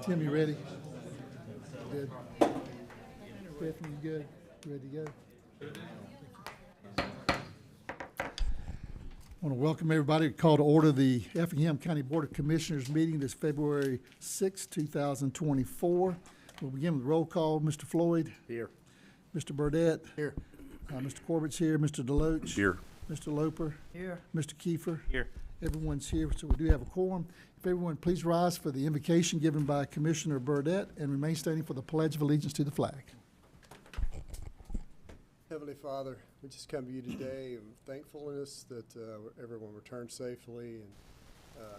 Tim, you ready? Good. Stephanie, you good? Ready to go? I want to welcome everybody. Call to order the Effingham County Board of Commissioners meeting this February 6, 2024. We'll begin with roll call. Mr. Floyd? Here. Mr. Burdette? Here. Mr. Corbett's here. Mr. Deloach? Here. Mr. Loper? Here. Mr. Kiefer? Here. Everyone's here, so we do have a quorum. If everyone please rise for the invocation given by Commissioner Burdette and remain standing for the Pledge of Allegiance to the flag. Heavenly Father, we just come to you today in thankfulness that everyone returned safely and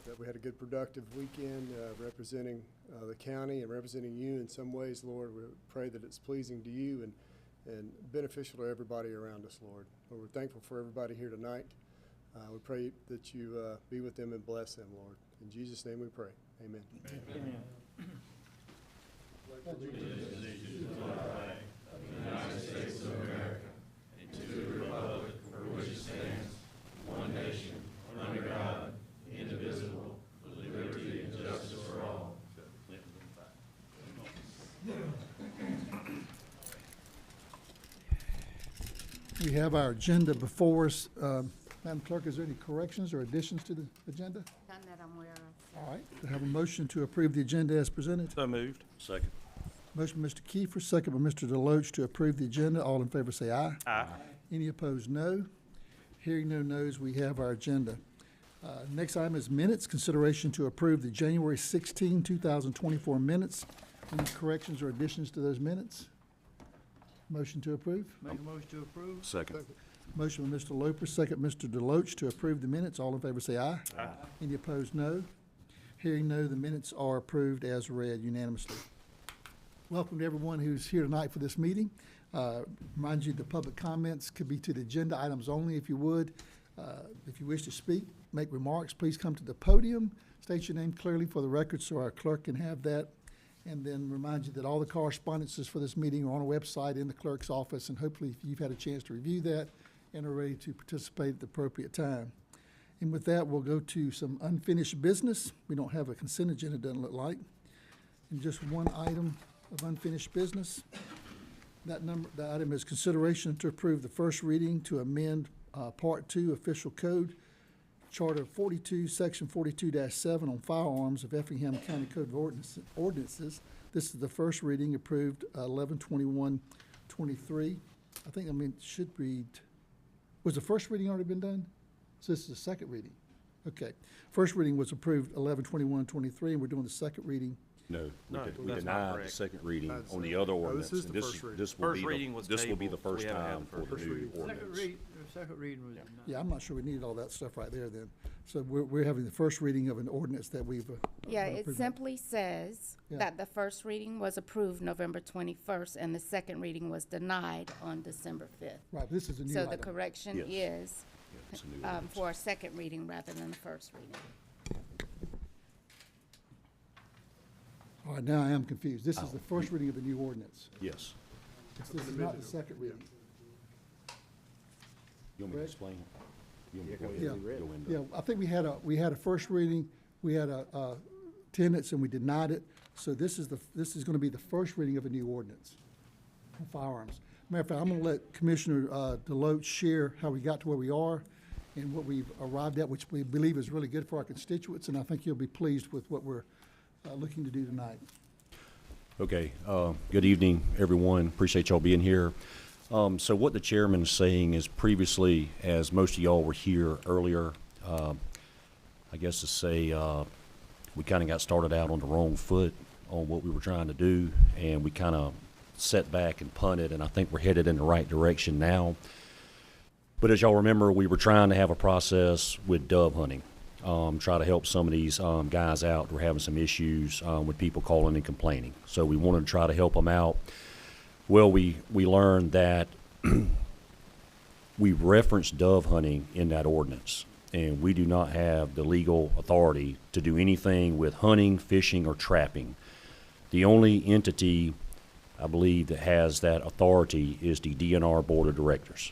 that we had a good productive weekend representing the county and representing you in some ways, Lord. We pray that it's pleasing to you and beneficial to everybody around us, Lord. Lord, we're thankful for everybody here tonight. We pray that you be with them and bless them, Lord. In Jesus' name we pray. Amen. Amen. United States of America, and to the republic for which it stands, one nation, under God, indivisible, with liberty and justice for all. We have our agenda before us. Madam Clerk, is there any corrections or additions to the agenda? None that I'm aware of. All right, I have a motion to approve the agenda as presented. So moved. Second. Motion by Mr. Kiefer, second by Mr. Deloach to approve the agenda. All in favor say aye. Aye. Any opposed, no. Hearing no no's, we have our agenda. Next item is minutes, consideration to approve the January 16, 2024 minutes. Any corrections or additions to those minutes? Motion to approve? Make a motion to approve. Second. Motion by Mr. Loper, second Mr. Deloach to approve the minutes. All in favor say aye. Aye. Any opposed, no. Hearing no, the minutes are approved as read unanimously. Welcome to everyone who's here tonight for this meeting. Remind you the public comments could be to the agenda items only if you would. If you wish to speak, make remarks, please come to the podium. State your name clearly for the record so our clerk can have that. And then remind you that all the correspondences for this meeting are on a website in the clerk's office, and hopefully if you've had a chance to review that and are ready to participate at the appropriate time. And with that, we'll go to some unfinished business. We don't have a consent agenda, it doesn't look like. And just one item of unfinished business. The item is consideration to approve the first reading to amend Part 2 Official Code, Charter 42, Section 42-7 on firearms of Effingham County Code of Ordinances. This is the first reading approved 11/21/23. I think, it should read, was the first reading already been done? So this is the second reading. Okay. First reading was approved 11/21/23, and we're doing the second reading. No, we that's not denied the correct. second reading on the other ordinance. this is and the first reading. This will First be reading was this will be the tabled. first We haven't had time the for first the new reading. ordinance. The second reading was denied. Yeah, I'm not sure we needed all that stuff right there then. So we're having the first reading of an ordinance that we've Yeah, it approved. simply says Yeah. that the first reading was approved November 21st, and the second reading was denied on December 5th. Right, this is a new So item. the correction Yes. is It's a new ordinance. for a second reading rather than the first reading. All right, now I am confused. This is the first reading of the new ordinance. Yes. This is not the second reading. You want me to Correct. explain? You want me to go Yeah. ahead and go into? Yeah, I think we had a first reading, we had a tenants, and we denied it. So this is gonna be the first reading of a new ordinance on firearms. Matter of fact, I'm gonna let Commissioner Deloach share how we got to where we are and what we've arrived at, which we believe is really good for our constituents, and I think you'll be pleased with what we're looking to do tonight. Okay, good evening, everyone. Appreciate y'all being here. So what the chairman is saying is previously, as most of y'all were here earlier, I guess to say, we kind of got started out on the wrong foot on what we were trying to do, and we kind of set back and punted, and I think we're headed in the right direction now. But as y'all remember, we were trying to have a process with dove hunting. Try to help some of these guys out who are having some issues with people calling and complaining. So we wanted to try to help them out. Well, we learned that we referenced dove hunting in that ordinance, and we do not have the legal authority to do anything with hunting, fishing, or trapping. The only entity, I believe, that has that authority is the DNR Board of Directors.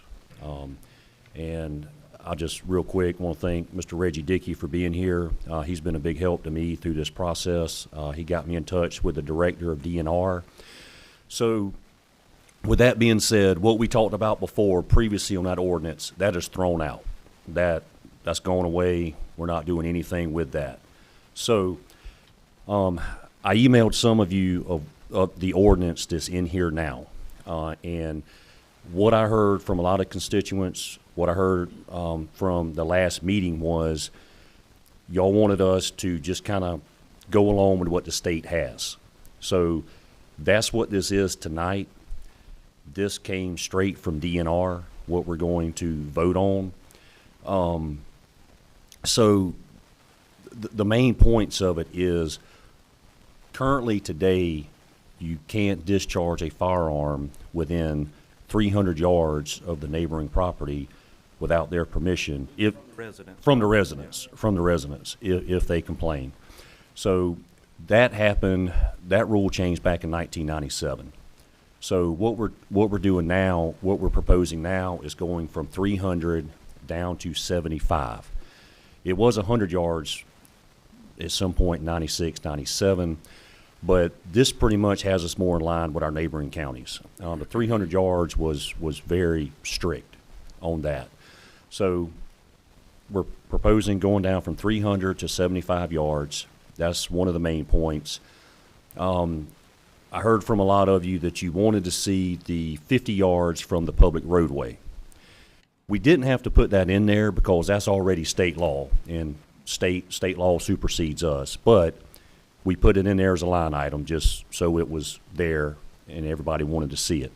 And I just real quick want to thank Mr. Reggie Dickey for being here. He's been a big help to me through this process. He got me in touch with the director of DNR. So with that being said, what we talked about before previously on that ordinance, that is thrown out. That's going away. We're not doing anything with that. So I emailed some of you of the ordinance that's in here now. And what I heard from a lot of constituents, what I heard from the last meeting was y'all wanted us to just kind of go along with what the state has. So that's what this is tonight. This came straight from DNR, what we're going to vote on. So the main points of it is currently today, you can't discharge a firearm within 300 yards of the neighboring property without their permission. From the residents, if they complain. So that happened, that rule changed back in 1997. So what we're doing now, what we're proposing now is going from 300 down to 75. It was 100 yards at some point in 96, 97, but this pretty much has us more in line with our neighboring counties. The 300 yards was very strict on that. So we're proposing going down from 300 to 75 yards. That's one of the main points. I heard from a lot of you that you wanted to see the 50 yards from the public roadway. We didn't have to put that in there because that's already state law, and state law supersedes us. But we put it in there as a line item just so it was there and everybody wanted to see it.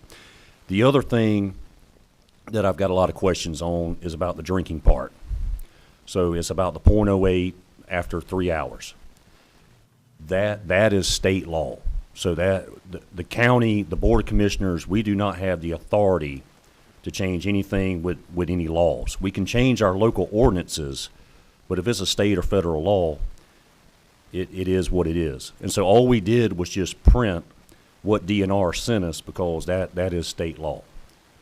The other thing that I've got a lot of questions on is about the drinking part. So it's about the .08 after 3 hours. That is state law. So that the county, the Board of Commissioners, we do not have the authority to change anything with any laws. We can change our local ordinances, but if it's a state or federal law, it is what it is. And so all we did was just print what DNR sent us because that is state law.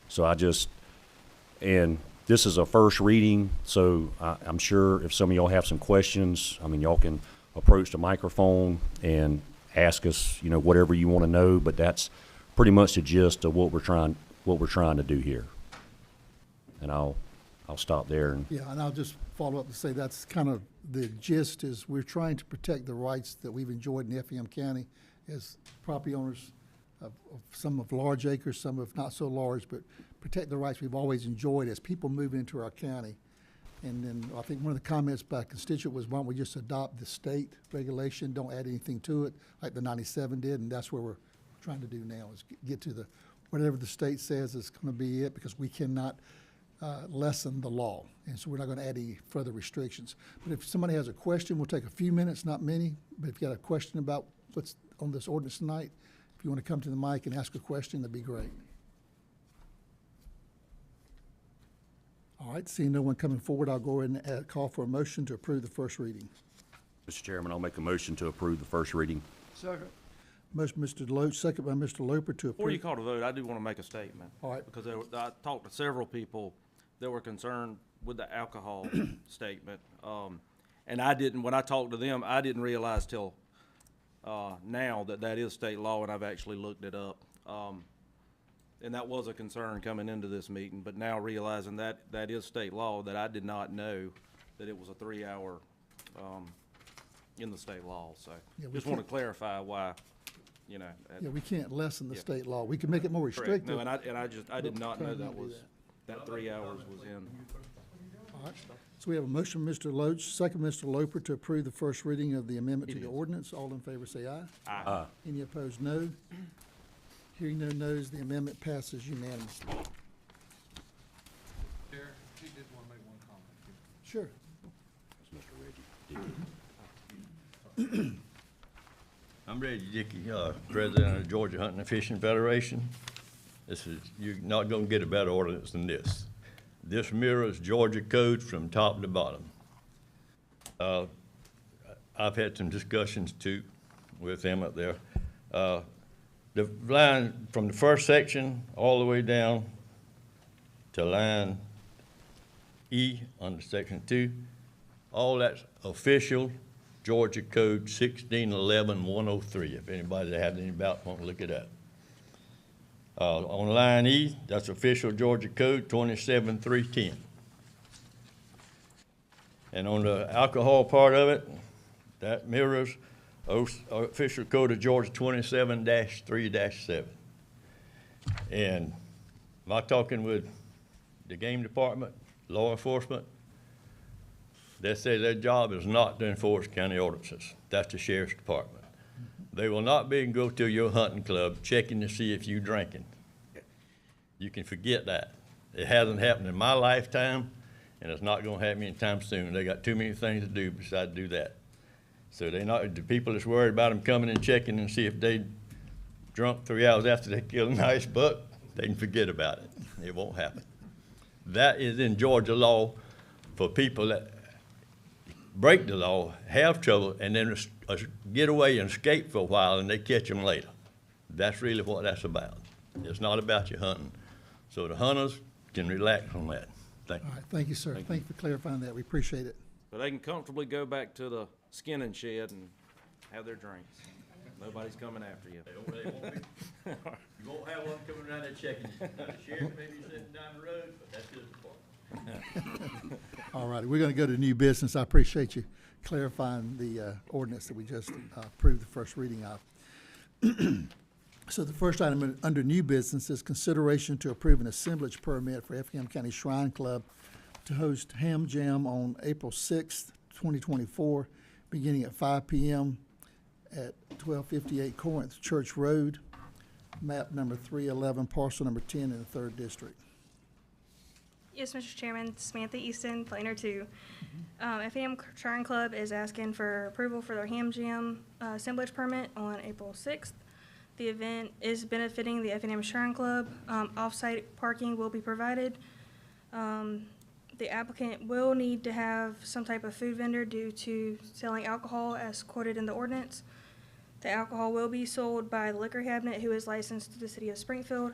So and this is a first reading, so I'm sure if some of y'all have some questions, I mean, y'all can approach the microphone and ask us, whatever you want to know, but that's pretty much the gist of what we're trying to do here. And I'll stop there. Yeah, and I'll just follow up to say that's kind of the gist is we're trying to protect the rights that we've enjoyed in Effingham County as property owners of some of large acres, some of not so large, but protect the rights we've always enjoyed as people move into our county. And then I think one of the comments by a constituent was, why don't we just adopt the state regulation, don't add anything to it, like the 97 did, and that's where we're trying to do now, is get to whatever the state says is going to be it, because we cannot lessen the law, and so we're not going to add any further restrictions. But if somebody has a question, we'll take a few minutes, not many, but if you got a question about what's on this ordinance tonight, if you want to come to the mic and ask a question, that'd be great. All right, seeing no one coming forward, I'll go ahead and call for a motion to approve the first reading. Mr. Chairman, I'll make a motion to approve the first reading. Second. Motion, Mr. Deloach, second by Mr. Loper to approve. Before you call the vote, I do want to make a statement. All right. Because I talked to several people that were concerned with the alcohol statement. And when I talked to them, I didn't realize till now that is state law, and I've actually looked it up. And that was a concern coming into this meeting, but now realizing that is state law, that I did not know that it was a 3 hour in the state law. So Yeah, just want to clarify why, Yeah, we can't lessen the Yeah. state law. We can make it more correct. restrictive. No, and I did not know Trying not to do that 3 hours was in. All right. So we have a motion, Mr. Loach, second, Mr. Loper, to approve the first reading of the amendment to the ordinance. All in favor say aye. Aye. Any opposed, no. Hearing no nos, the amendment passes unanimously. Chair, she did want to make one comment. Sure. That's Mr. Reggie Dickey. I'm Reggie Dickey, President of the Georgia Hunting and Fishing Federation. You're not gonna get a better ordinance than this. This mirrors Georgia code from top to bottom. I've had some discussions too with them up there. The line from the first section all the way down to line E under section 2. All that's official Georgia Code 1611-103. If anybody that has any doubt, want to look it up. On line E, that's official Georgia Code 27310. And on the alcohol part of it, that mirrors official code of Georgia 27-3-7. And my talking with the game department, law enforcement, they say their job is not to enforce county ordinances. That's the sheriff's department. They will not be and go to your hunting club checking to see if you drinking. You can forget that. It hasn't happened in my lifetime, and it's not gonna happen anytime soon. They got too many things to do besides do that. So they not, the people that's worried about them coming and checking and see if they drunk 3 hours after they kill a nice buck, they can forget about it. It won't happen. That is in Georgia law for people that break the law, have trouble, and then get away and escape for a while, and they catch them later. That's really what that's about. It's not about your hunting. So the hunters can relax on that. Thank you. All right, thank you, sir. Thank you for clarifying that. We appreciate it. But they can comfortably go back to the skinning shed and have their drinks. Nobody's coming after you. They won't be. You won't have one coming around there checking. Now, the sheriff may be sitting down the road, but that's his department. All righty, we're gonna go to new business. I appreciate you clarifying the ordinance that we just approved the first reading of. So the first item under new business is consideration to approve an assemblage permit for Effingham County Shrine Club to host Ham Jam on April 6th, 2024, beginning at 5 p.m. at 1258 Corinth Church Road, map number 311, parcel number 10 in the 3rd District. Yes, Mr. Chairman, Samantha Easton, Planer 2. Effingham Shrine Club is asking for approval for their Ham Jam assemblage permit on April 6th. The event is benefiting the Effingham Shrine Club. Off-site parking will be provided. The applicant will need to have some type of food vendor due to selling alcohol as quoted in the ordinance. The alcohol will be sold by the liquor cabinet, who is licensed to the city of Springfield.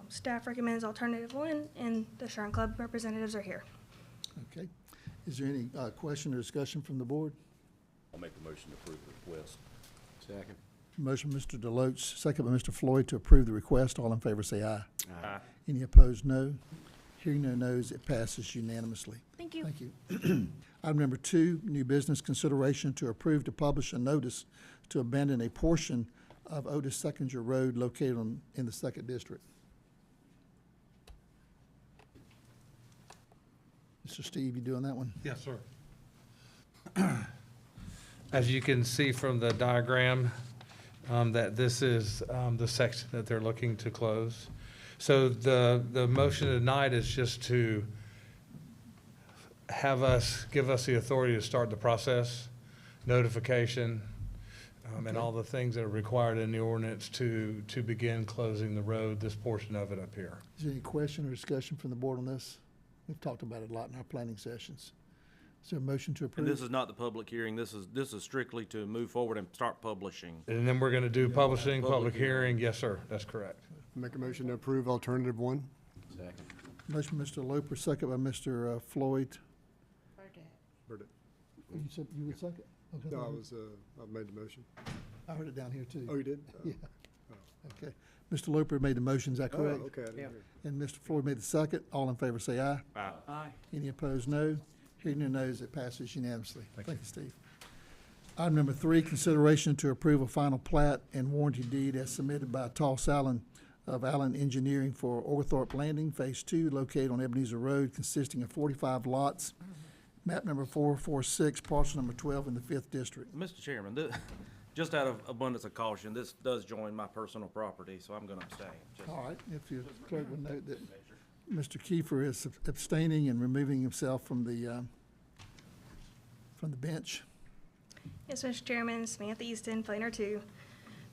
Staff recommends alternative 1, and the Shrine Club representatives are here. Okay. Is there any question or discussion from the board? I'll make a motion to approve the request. Second. Motion, Mr. Deloach, second by Mr. Floyd to approve the request. All in favor say aye. Aye. Any opposed, no. Hearing no nos, it passes unanimously. Thank you. Thank you. Item number 2, new business consideration to approve to publish a notice to abandon a portion of Otis Seconder Road located in the 2nd District. Mr. Steve, you doing that one? Yes, sir. As you can see from the diagram, that this is the section that they're looking to close. So the motion tonight is just to give us the authority to start the process, notification, and all the things that are required in the ordinance to begin closing the road, this portion of it up here. Is there any question or discussion from the board on this? We've talked about it a lot in our planning sessions. Is there a motion to approve? And this is not the public hearing. This is strictly to move forward and start publishing. And then we're gonna do publishing, public hearing. Yes, sir, that's correct. Make a motion to approve alternative 1. Second. Motion, Mr. Loper, second by Mr. Floyd. Heard it. You said you would second? Okay. No, I made the motion. I heard it down here too. Oh, you did? Yeah. Okay. Mr. Loper made the motion, is that Oh, correct? okay, I didn't hear. And Mr. Floyd made the second. All in favor say aye. Aye. Any opposed, no. Hearing no nos, it passes unanimously. Thank you, Steve. Item number 3, consideration to approve a final plat and warranty deed as submitted by Toss Allen of Allen Engineering for Oglethorpe Landing, Phase 2, located on Ebenezer Road, consisting of 45 lots, map number 446, parcel number 12 in the 5th District. Mr. Chairman, just out of abundance of caution, this does join my personal property, so I'm gonna abstain. Just- All right, if your clerk would note that Mr. Kiefer is abstaining and removing himself from the bench. Yes, Mr. Chairman, Samantha Easton, Planer 2.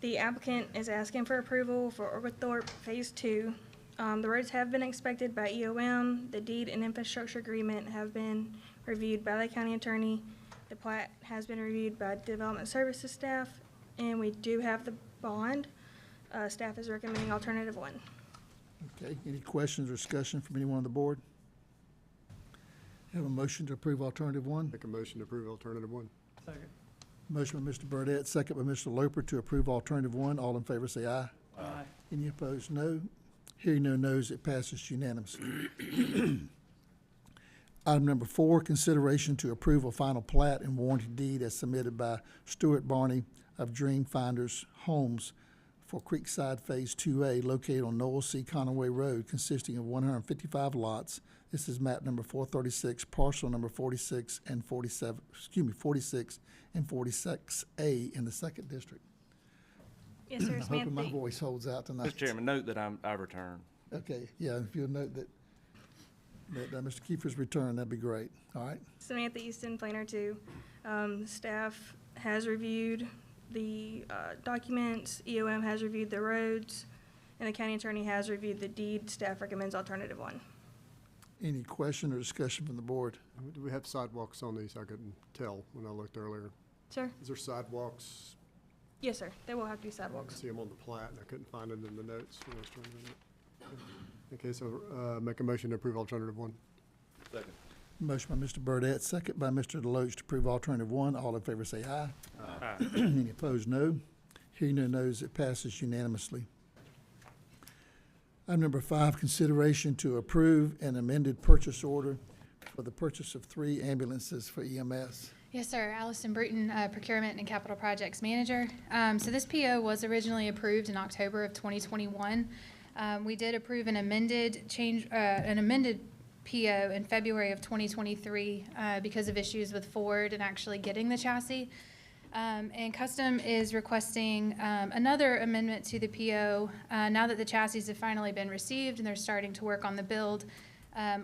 The applicant is asking for approval for Oglethorpe Phase 2. The roads have been inspected by EOM. The deed and infrastructure agreement have been reviewed by the county attorney. The plat has been reviewed by Development Services staff, and we do have the bond. Staff is recommending alternative 1. Okay, any questions or discussion from anyone on the board? Have a motion to approve alternative one. Make a motion to approve alternative one. Motion by Mr. Burdette, second by Mr. Loper to approve alternative one. All in favor say aye. Aye. Any opposed, no. Hearing no nos, it passes unanimously. Item number 4, consideration to approve a final plat and warranty deed as submitted by Stuart Barney of Dream Finders Homes for Creekside Phase 2A located on Noel C. Conaway Road, consisting of 155 lots. This is map number 436, parcel number 46 and 47, 46 and 46A in the second district. Yes, sir, I'm hoping my Samantha. voice holds out tonight. Mr. Chairman, note that I returned. Okay, yeah, if you'll note that Mr. Kiefer's return, that'd be great. All right, Samantha Easton, Planner 2. Staff has reviewed the documents, EOM has reviewed the roads, and the county attorney has reviewed the deed. Staff recommends alternative one. any question or discussion from the board? Do we have sidewalks on these? I couldn't tell when I looked earlier. Sir? Is there sidewalks? Yes, sir. They will have to be I sidewalks. see them on the plat, and I couldn't find it in the notes when I was trying to read it. Okay, so make a motion to approve alternative one. Motion by Mr. Burdette, second by Mr. Deloach to approve alternative one. All in favor say aye. Aye. Any opposed, no. Hearing no nos, it passes unanimously. Item number 5, consideration to approve an amended purchase order for the purchase of 3 ambulances for EMS. Yes, sir. Allison Bruton, Procurement and Capital Projects Manager. So this PO was originally approved in October of 2021. We did approve an amended PO in February of 2023 because of issues with Ford and actually getting the chassis. And Custom is requesting another amendment to the PO now that the chassis have finally been received and they're starting to work on the build.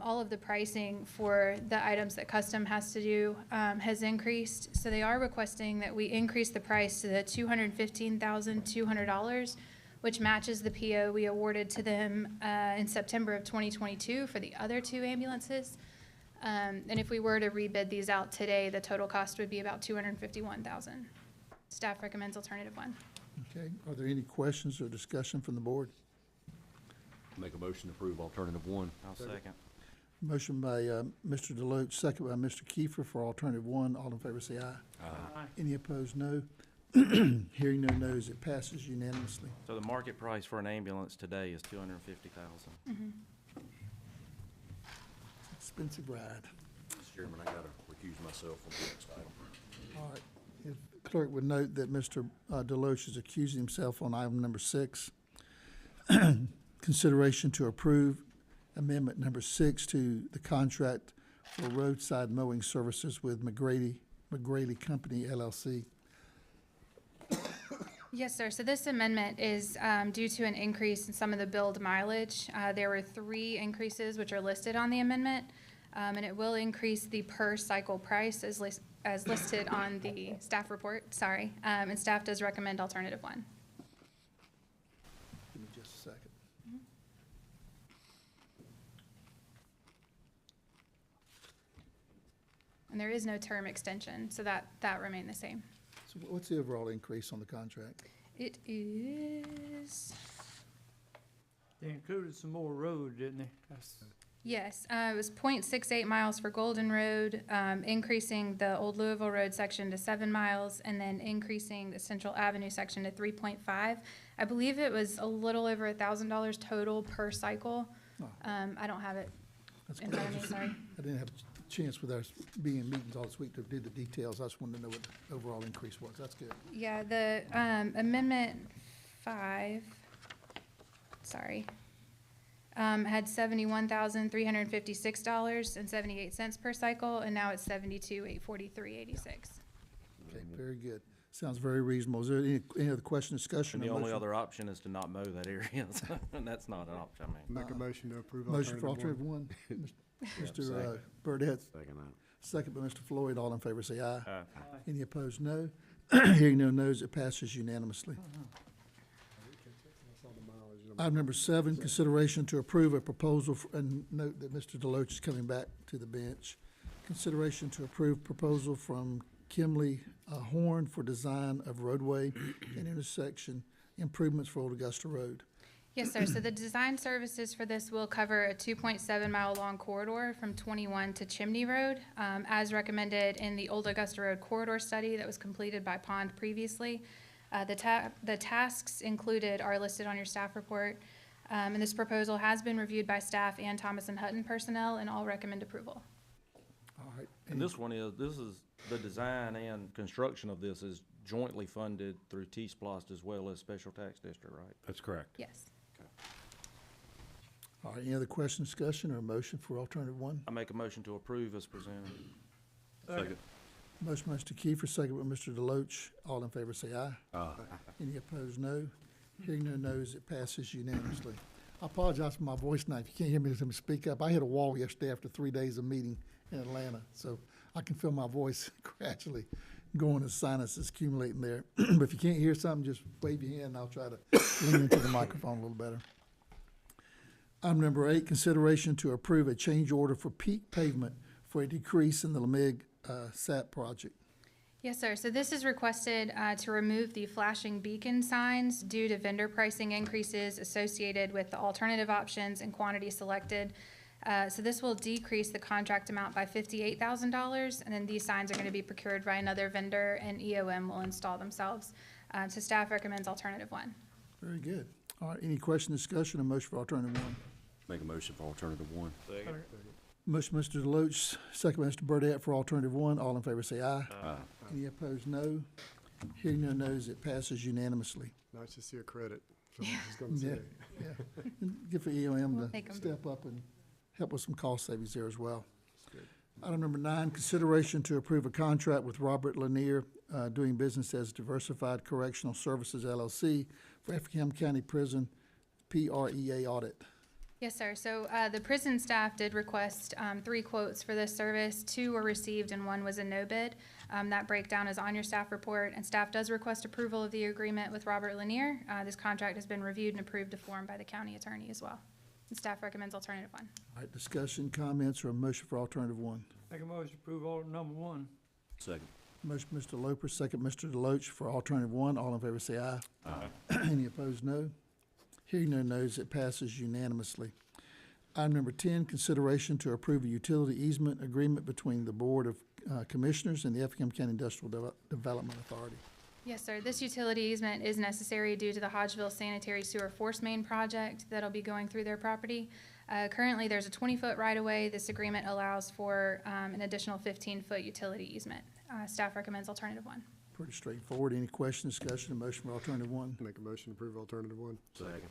All of the pricing for the items that Custom has to do has increased. So they are requesting that we increase the price to the $215,200, which matches the PO we awarded to them in September of 2022 for the other 2 ambulances. And if we were to rebid these out today, the total cost would be about $251,000. Staff recommends alternative one. Okay, are there any questions or discussion from the board? Make a motion to approve alternative one. I'll second. Motion by Mr. Deloach, second by Mr. Kiefer for alternative one. All in favor say aye. Aye. Any opposed, no. Hearing no nos, it passes unanimously. So the market price for an ambulance today is $250,000. Expensive ride. Mr. Chairman, I gotta recuse myself from the next item. All right. If the clerk would note that Mr. Deloach is accusing himself on item number 6. Consideration to approve amendment number 6 to the contract for roadside mowing services with McGrady Company LLC. Yes, sir. So this amendment is due to an increase in some of the billed mileage. There were 3 increases which are listed on the amendment, and it will increase the per cycle price as listed on the staff report, sorry. And staff does recommend alternative one. Give me just a second. And there is no term extension, so that remained the same. So what's the overall increase on the contract? It is, They included some more road, didn't they? yes, it was 0.68 miles for Golden Road, increasing the Old Louisville Road section to 7 miles, and then increasing the Central Avenue section to 3.5. I believe it was a little over $1,000 total per cycle. Oh. I don't have it That's in good. front of me, sorry. I didn't have a chance with us being in meetings all this week to do the details. I just wanted to know what the overall increase was. That's good. Yeah, the amendment 5, sorry, had $71,356.78 per cycle, and now it's $72,843.86. Okay, very good. Sounds very reasonable. Is there any other question, discussion? And the or only motion? other option is to not mow that area, and that's not an option, I mean. Make a motion to approve Motion for alternative alternative one. one. Mr. Burdette, Second that. second by Mr. Floyd. All in favor say aye. Aye. Any opposed, no. Hearing no nos, it passes unanimously. I saw the mileage. Item number 7, consideration to approve a proposal, and note that Mr. Deloach is coming back to the bench. Consideration to approve proposal from Kimley Horn for design of roadway and intersection improvements for Old Augusta Road. Yes, sir. So the design services for this will cover a 2.7-mile long corridor from 21 to Chimney Road, as recommended in the Old Augusta Road corridor study that was completed by Pond previously. The tasks included are listed on your staff report, and this proposal has been reviewed by staff and Thomas and Hutton personnel, and all recommend approval. All right. And this is the design and construction of this is jointly funded through T-Splost as well as Special Tax District, right? That's correct. Yes. All right, any other question, discussion, or a motion for alternative one? I make a motion to approve as presented. Second. Motion by Mr. Kiefer, second by Mr. Deloach. All in favor say aye. Aye. Any opposed, no. Hearing no nos, it passes unanimously. I apologize for my voice tonight. If you can't hear me, let me speak up. I hit a wall yesterday after 3 days of meeting in Atlanta, so I can feel my voice gradually going as sinuses accumulating there. But if you can't hear something, just wave your hand and I'll try to lean into the microphone a little better. Item number 8, consideration to approve a change order for peak pavement for a decrease in the Lamig SAP project. Yes, sir. So this is requested to remove the flashing beacon signs due to vendor pricing increases associated with the alternative options and quantity selected. So this will decrease the contract amount by $58,000, and then these signs are going to be procured by another vendor, and EOM will install themselves. So staff recommends alternative 1. Very good. All right, any question, discussion, or motion for alternative 1? Make a motion for alternative 1. Motion, Mr. Deloach, second by Mr. Burdette for alternative 1. All in favor say aye. Aye. Any opposed, no. Hearing no nos, it passes unanimously. Nice to see a credit. So I was gonna Yeah, say. yeah. And Good for EOM Take to 'em. step up and help with some cost savings there as well. Item number 9, consideration to approve a contract with Robert Lanier, doing business as Diversified Correctional Services LLC for Effingham County Prison PREA audit. Yes, sir. So the prison staff did request 3 quotes for this service. 2 were received and 1 was a no bid. That breakdown is on your staff report, and staff does request approval of the agreement with Robert Lanier. This contract has been reviewed and approved to form by the county attorney as well. And staff recommends alternative 1. All right, discussion, comments, or a motion for alternative 1? Make a motion to approve order number 1. Second. Motion, Mr. Loper, second, Mr. Deloach for alternative 1. All in favor say aye. Aye. Any opposed, no. Hearing no nos, it passes unanimously. Item number 10, consideration to approve a utility easement agreement between the Board of Commissioners and the Effingham County Industrial Development Authority. Yes, sir. This utility easement is necessary due to the Hodgeville Sanitary Sewer Force Main project that'll be going through their property. Currently, there's a 20-foot right-of-way. This agreement allows for an additional 15-foot utility easement. Staff recommends alternative 1. Pretty straightforward. Any question, discussion, or motion for alternative 1? Make a motion to approve alternative 1. Second.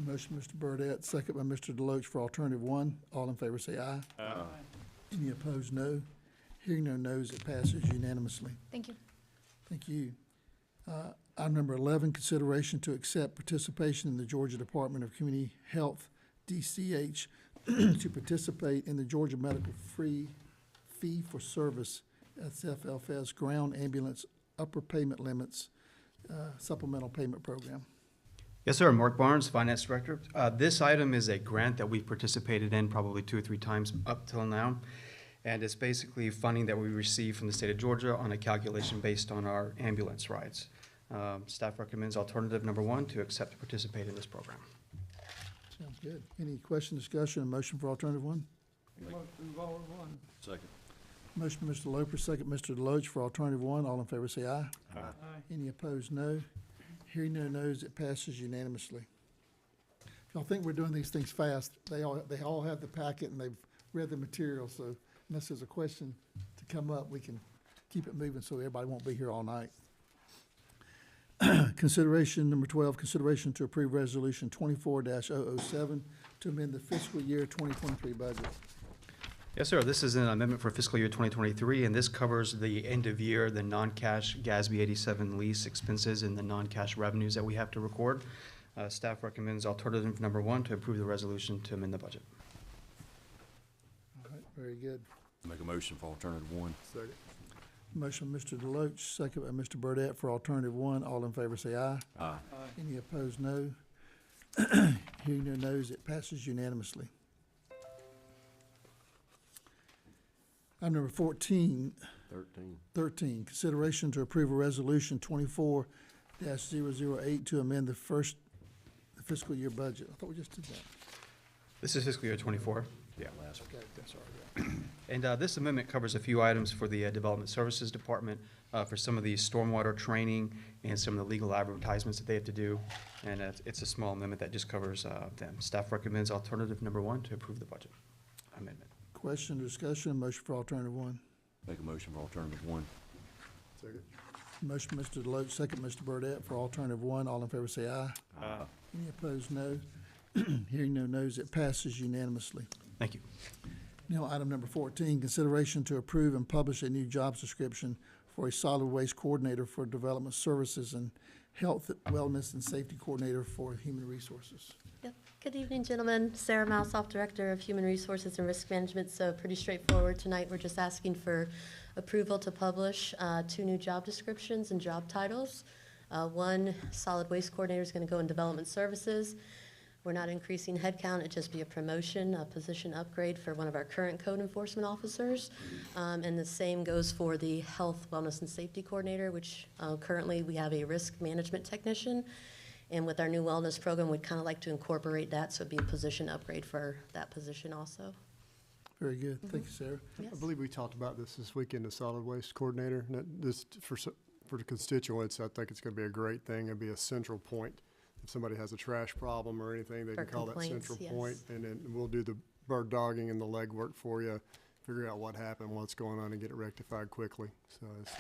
Motion, Mr. Burdette, second by Mr. Deloach for alternative 1. All in favor say aye. Aye. Any opposed, no. Hearing no nos, it passes unanimously. Thank you. Thank you. Item number 11, consideration to accept participation in the Georgia Department of Community Health, DCH, to participate in the Georgia Medical Free Fee for Service, that's FFS, Ground Ambulance Upper Payment Limits Supplemental Payment Program. Yes, sir. Mark Barnes, Finance Director. This item is a grant that we've participated in probably 2 or 3 times up till now. And it's basically funding that we receive from the state of Georgia on a calculation based on our ambulance rides. Staff recommends alternative number 1 to accept to participate in this program. Sounds good. Any question, discussion, or motion for alternative 1? Make a motion to approve order 1. Second. Motion, Mr. Loper, second, Mr. Deloach for alternative 1. All in favor say aye. Aye. Aye. Any opposed, no. Hearing no nos, it passes unanimously. If y'all think we're doing these things fast, they all have the packet and they've read the material, so unless there's a question to come up, we can keep it moving so everybody won't be here all night. Consideration, number 12, consideration to approve resolution 24-007 to amend the fiscal year 2023 budget. Yes, sir. This is an amendment for fiscal year 2023, and this covers the end of year, the non-cash GASB 87 lease expenses and the non-cash revenues that we have to record. Staff recommends alternative number 1 to approve the resolution to amend the budget. All right, very good. Make a motion for alternative 1. Second. Motion, Mr. Deloach, second by Mr. Burdette for alternative 1. All in favor say aye. Aye. Any opposed, no. Hearing no nos, it passes unanimously. Item number 14, 13, consideration to approve a resolution 24-008 to amend the fiscal year budget. I thought we just did that. This is fiscal year '24. Yeah. Okay, that's all right. And this amendment covers a few items for the Development Services Department, for some of the stormwater training and some of the legal advertisements that they have to do. And it's a small amendment that just covers them. Staff recommends alternative number 1 to approve the budget amendment. Question, discussion, motion for alternative one. Make a motion for alternative 1. Second. Motion, Mr. Deloach, second, Mr. Burdette, for alternative one. All in favor say aye. Aye. Any opposed, no. Hearing no nos, it passes unanimously. Thank you. Now, item number 14, consideration to approve and publish a new jobs description for a solid waste coordinator for development services and health, wellness, and safety coordinator for human resources. Yep. Good evening, gentlemen. Sarah Mousoff, Director of Human Resources and Risk Management. So pretty straightforward tonight. We're just asking for approval to publish 2 new job descriptions and job titles. One solid waste coordinator is going to go in development services. We're not increasing headcount, it'd just be a promotion, a position upgrade for one of our current code enforcement officers. And the same goes for the health, wellness, and safety coordinator, which currently we have a risk management technician. And with our new wellness program, we'd kind of like to incorporate that, so it'd be a position upgrade for that position also. Very good. Thank you, Sarah. Yes. I believe we talked about this weekend, the solid waste coordinator. And this, for the constituents, I think it's going to be a great thing. It'll be a central point. If somebody has a trash problem or anything, they For can call that complaints, central yes. point, and then we'll do the bird dogging and the legwork for you, figure out what happened, what's going on, and get it rectified quickly. So it's,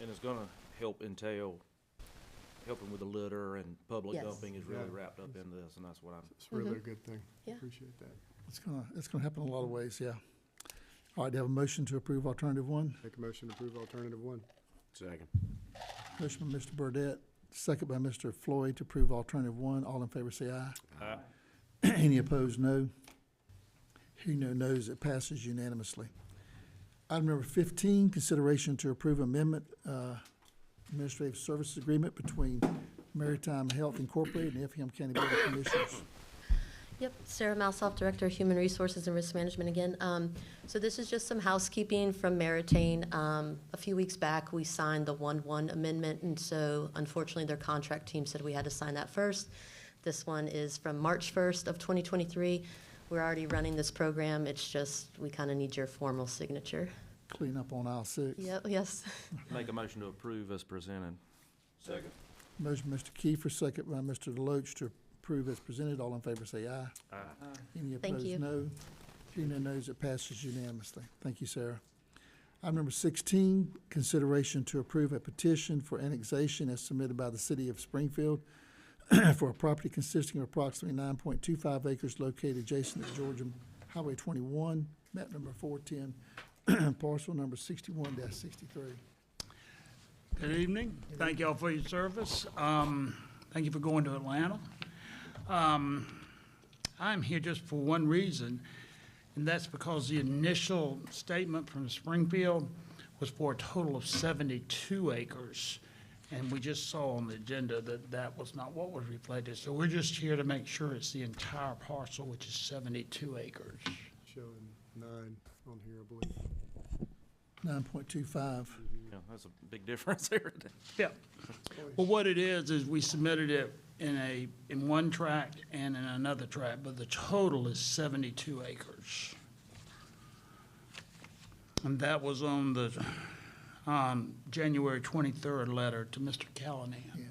And it's gonna help entail helping with the litter and public Yes. dumping is really Yeah. wrapped up in this, and that's what I'm. it's really a good thing. Yeah. Appreciate that. It's gonna happen in a lot of ways, yeah. All right, do you have a motion to approve alternative one? Make a motion to approve alternative 1. Second. Motion by Mr. Burdette, second by Mr. Floyd to approve alternative one. All in favor say aye. Aye. Any opposed, no. Hearing no nos, it passes unanimously. Item number 15, consideration to approve amendment, administrative services agreement between Maritime Health Incorporated and Effingham County Board of Commissioners. Yep, Sarah Mousoff, Director of Human Resources and Risk Management again. So this is just some housekeeping from Meritain. A few weeks back, we signed the 1-1 amendment, and so unfortunately, their contract team said we had to sign that first. This one is from March 1st of 2023. We're already running this program. It's just, we kind of need your formal signature. Clean up on aisle 6. Yep, yes. Make a motion to approve as presented. Second. Motion by Mr. Kiefer, second by Mr. Deloach to approve as presented. All in favor say aye. Aye. Any Thank opposed, you. no. Hearing no nos, it passes unanimously. Thank you, Sarah. Item number 16, consideration to approve a petition for annexation as submitted by the city of Springfield for a property consisting of approximately 9.25 acres located adjacent to Georgia Highway 21, map number 410, parcel number 61-63. Good evening. Thank y'all for your service. Thank you for going to Atlanta. I'm here just for one reason, and that's because the initial statement from Springfield was for a total of 72 acres. And we just saw on the agenda that that was not what was reflected. So we're just here to make sure it's the entire parcel, which is 72 acres. Showing 9 on here, I believe. 9.25. Yeah, that's a big difference there. Yeah. Well, what it is we submitted it in one tract and in another tract, but the total is 72 acres. And that was on the January 23rd letter to Mr. Callahan. Yeah.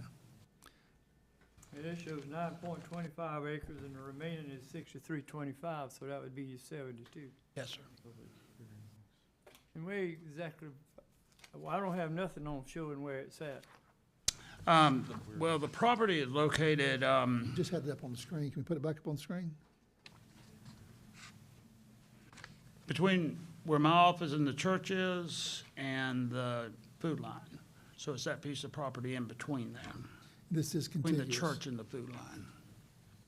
And this shows 9.25 acres and the remaining is 63.25, so that would be 72. Yes, sir. And where exactly, well, I don't have nothing on showing where it's at. Well, the property is located, Just had it up on the screen. Can we put it back up on the screen? between where my office and the church is and the food line. So it's that piece of property in between them, This is between contiguous. the church and the food line.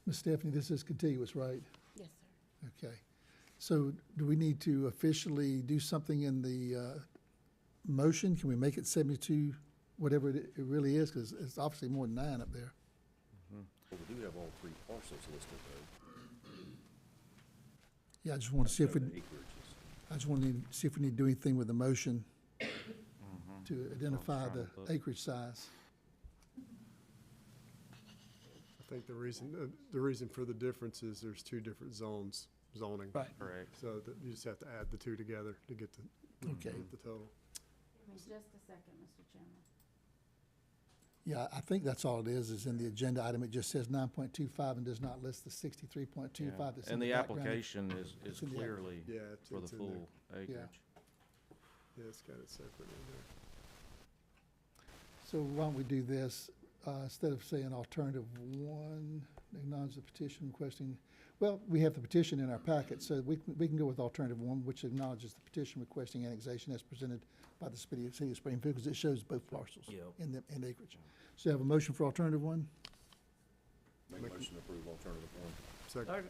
Ms. Stephanie, this is contiguous, right? Yes, sir. Okay. So do we need to officially do something in the motion? Can we make it 72, whatever it really is? Because it's obviously more than 9 up there. Well, we do have all 3 parcels listed, though. Yeah, I just want to see if we, The acreage is- I just want to see if we need to do anything with the motion to identify the acreage size. I think the reason for the difference is there's two different zoning. Right. Correct. So that you just have to add the two together to get Okay. the total. Just a second, Mr. Chairman. Yeah, I think that's all it is in the agenda item. It just says 9.25 and does not list the 63.25 that's in And the the background. application is It's in the app. clearly Yeah, for the it's in there. full acreage. Yeah, it's got it separate in there. So why don't we do this, instead of saying alternative one, acknowledge the petition requesting, well, we have the petition in our packet, so we can go with alternative one, which acknowledges the petition requesting annexation as presented by the city of Springfield, because it shows both parcels Yep. in acreage. So you have a motion for alternative one? Make a motion to approve alternative one. Second.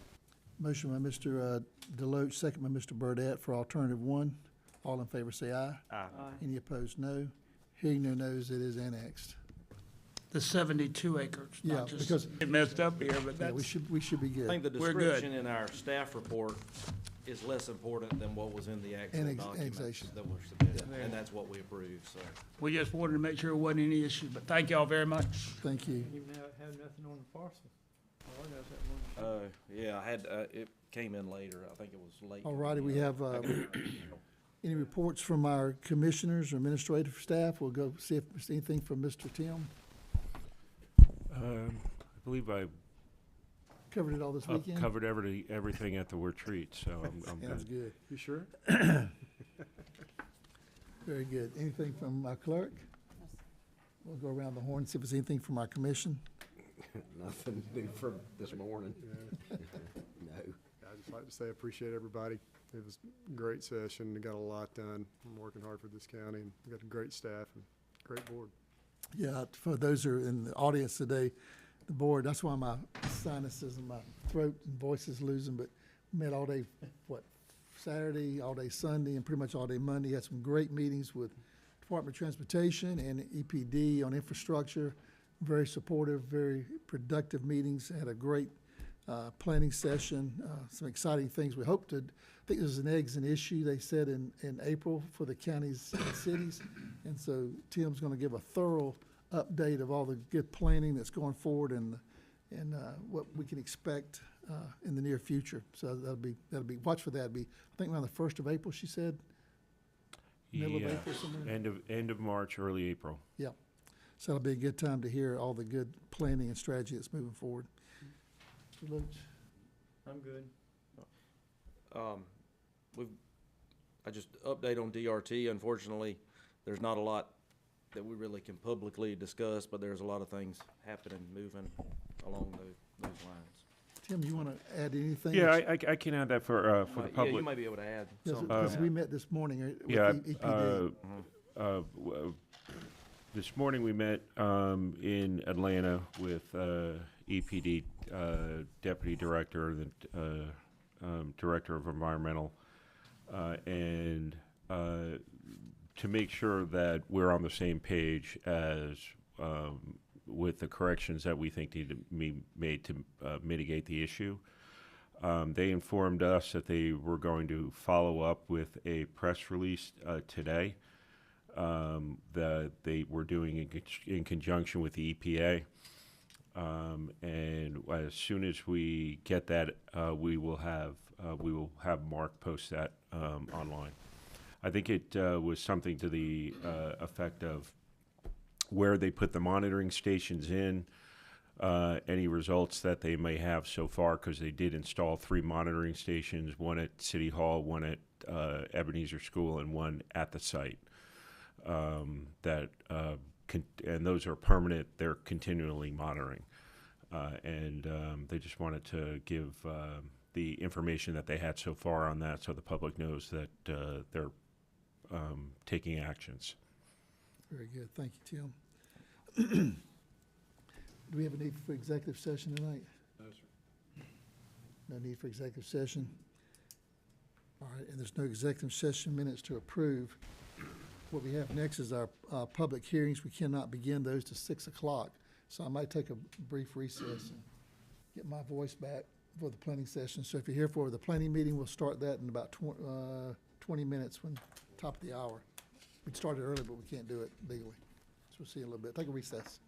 Motion by Mr. Deloach, second by Mr. Burdette for alternative one. All in favor say aye. Aye. Any opposed, no. Hearing no nos, it is annexed. The 72 acres, Yeah, not just, because- get messed up here, but Yeah, that's, we should be I think good. the We're good. description in our staff report is less important than what was in the actual documents Annexation. that were submitted, and that's what we approved, so. we just wanted to make sure there wasn't any issue, but thank y'all very much. Thank you. Even have nothing on the parcel. All I know is that one. Yeah, I had, it came in later, I think it was late. All righty, we have, any reports from our commissioners or administrative staff? We'll go see if there's anything from Mr. Tim. I believe I Covered it all this weekend? covered everything at the retreat, so I'm Sounds good. good. You sure? Very good. Anything from our clerk? We'll go around the horn and see if there's anything from our commission. Nothing new from this morning. Yeah. No. I'd just like to say I appreciate everybody. It was a great session. We got a lot done. I'm working hard for this county, and we got a great staff and great board. Yeah, for those who are in the audience today, the board, that's why my sinuses and my throat and voice is losing, but met all day, Saturday, all day Sunday, and pretty much all day Monday. Had some great meetings with Department of Transportation and EPD on infrastructure. Very supportive, very productive meetings. Had a great planning session, some exciting things. We hope to, I think there's an eggs and issue, they said in April for the counties and cities. And so Tim's gonna give a thorough update of all the good planning that's going forward and what we can expect in the near future. So that'll be, watch for that. It'll be, I think around the 1st of April, she said. Middle of Yeah, April, somewhere? end of March, early April. Yeah. So it'll be a good time to hear all the good planning and strategy that's moving forward. Mr. Lutz? I'm good. I just update on DRT. Unfortunately, there's not a lot that we really can publicly discuss, but there's a lot of things happening, moving along those lines. Tim, you want to add anything? Yeah, I can add that for the Yeah, you public. might be able to add Yes, something. because we met this morning with Yeah, the EPD. this morning we met in Atlanta with EPD Deputy Director, the Director of Environmental, and to make sure that we're on the same page as with the corrections that we think need to be made to mitigate the issue. They informed us that they were going to follow up with a press release today that they were doing in conjunction with the EPA. And as soon as we get that, we will have Mark post that online. I think it was something to the effect of where they put the monitoring stations in, any results that they may have so far, because they did install 3 monitoring stations, one at City Hall, one at Ebenezer School, and one at the site. And those are permanent, they're continually monitoring. And they just wanted to give the information that they had so far on that so the public knows that they're taking actions. Very good. Thank you, Tim. Do we have a need for executive session tonight? No, sir. No need for executive session. All right, and there's no executive session minutes to approve. What we have next is our public hearings. We cannot begin those to 6 o'clock. So I might take a brief recess and get my voice back for the planning session. So if you're here for the planning meeting, we'll start that in about 20 minutes when top of the hour. We'd started early, but we can't do it legally. So we'll see you in a little bit. Take a recess.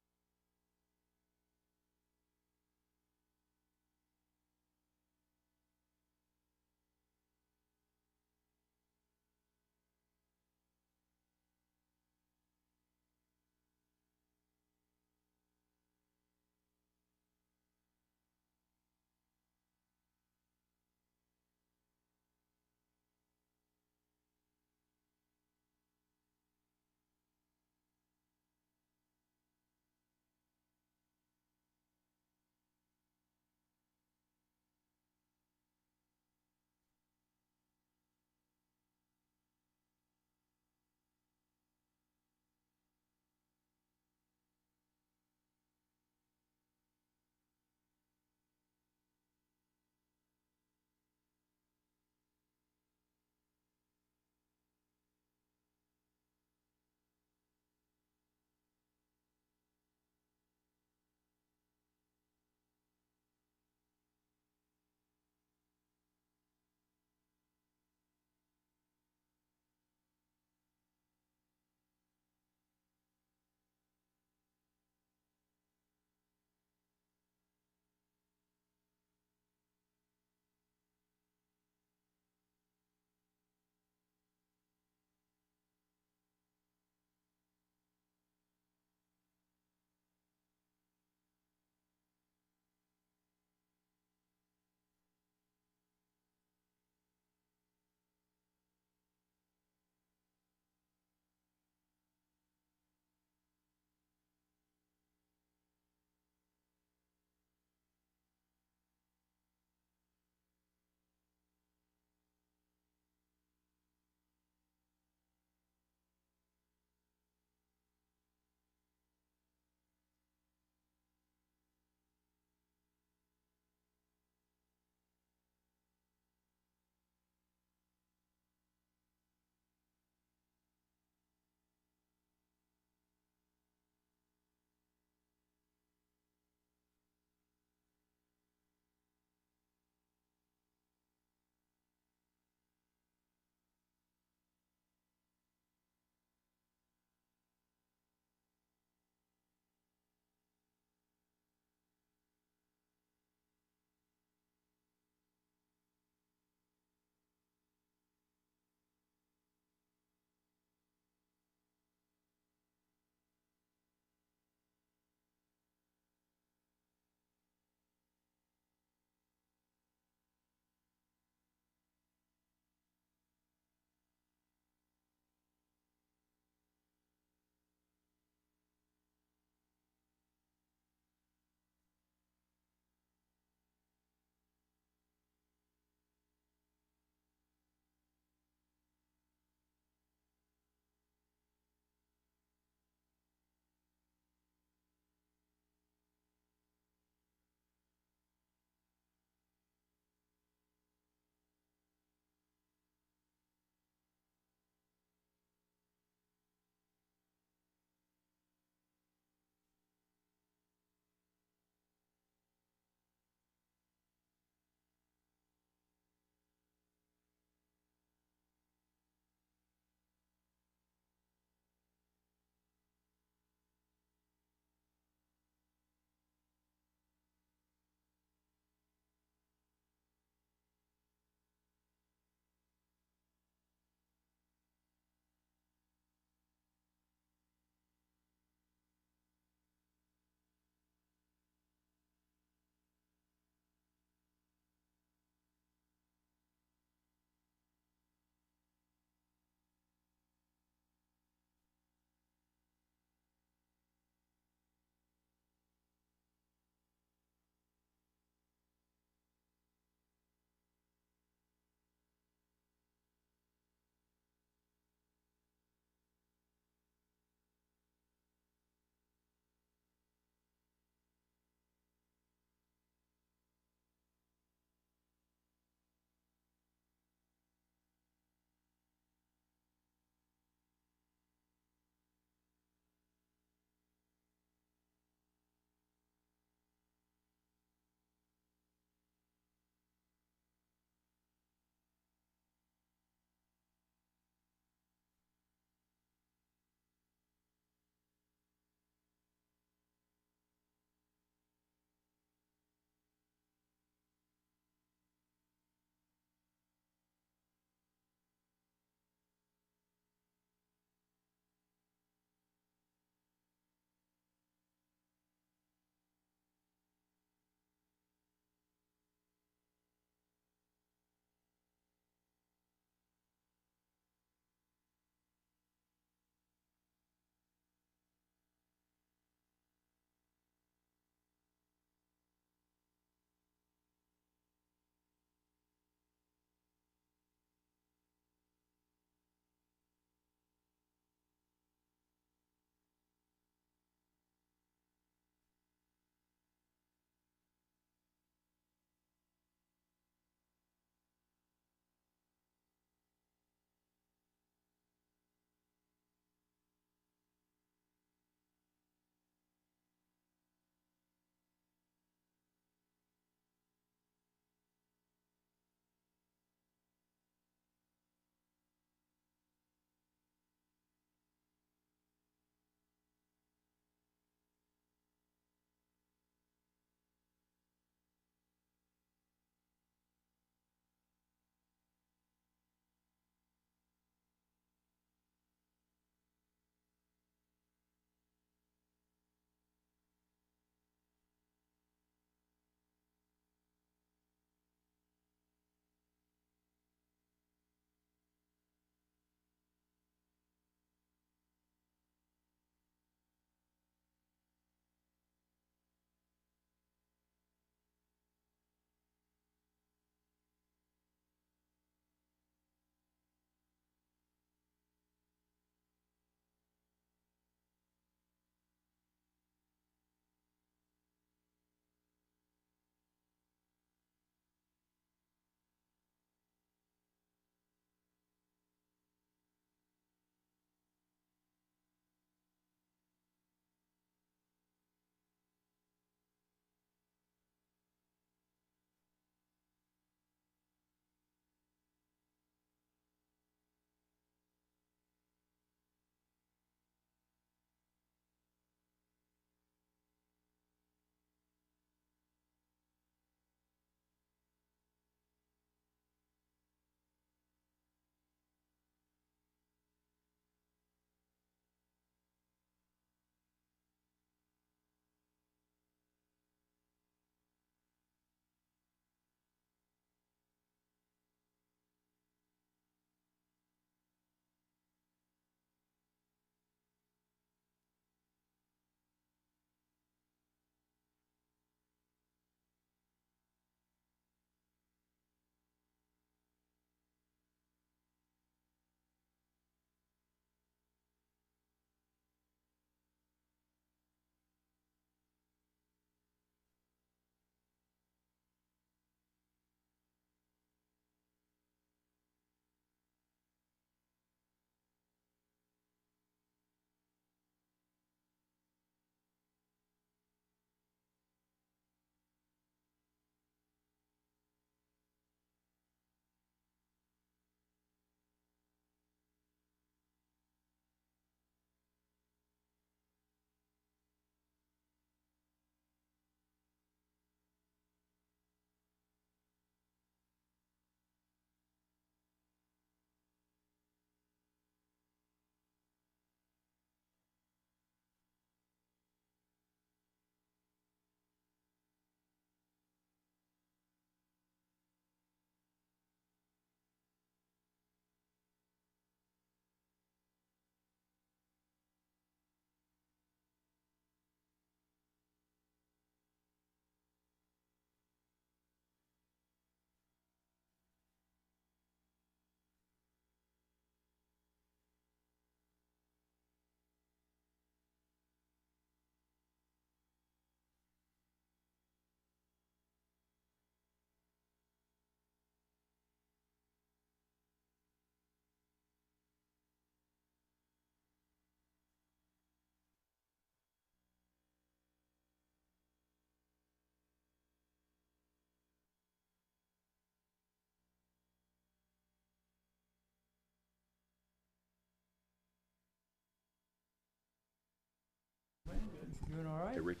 Doing all right? Hey, Ricky.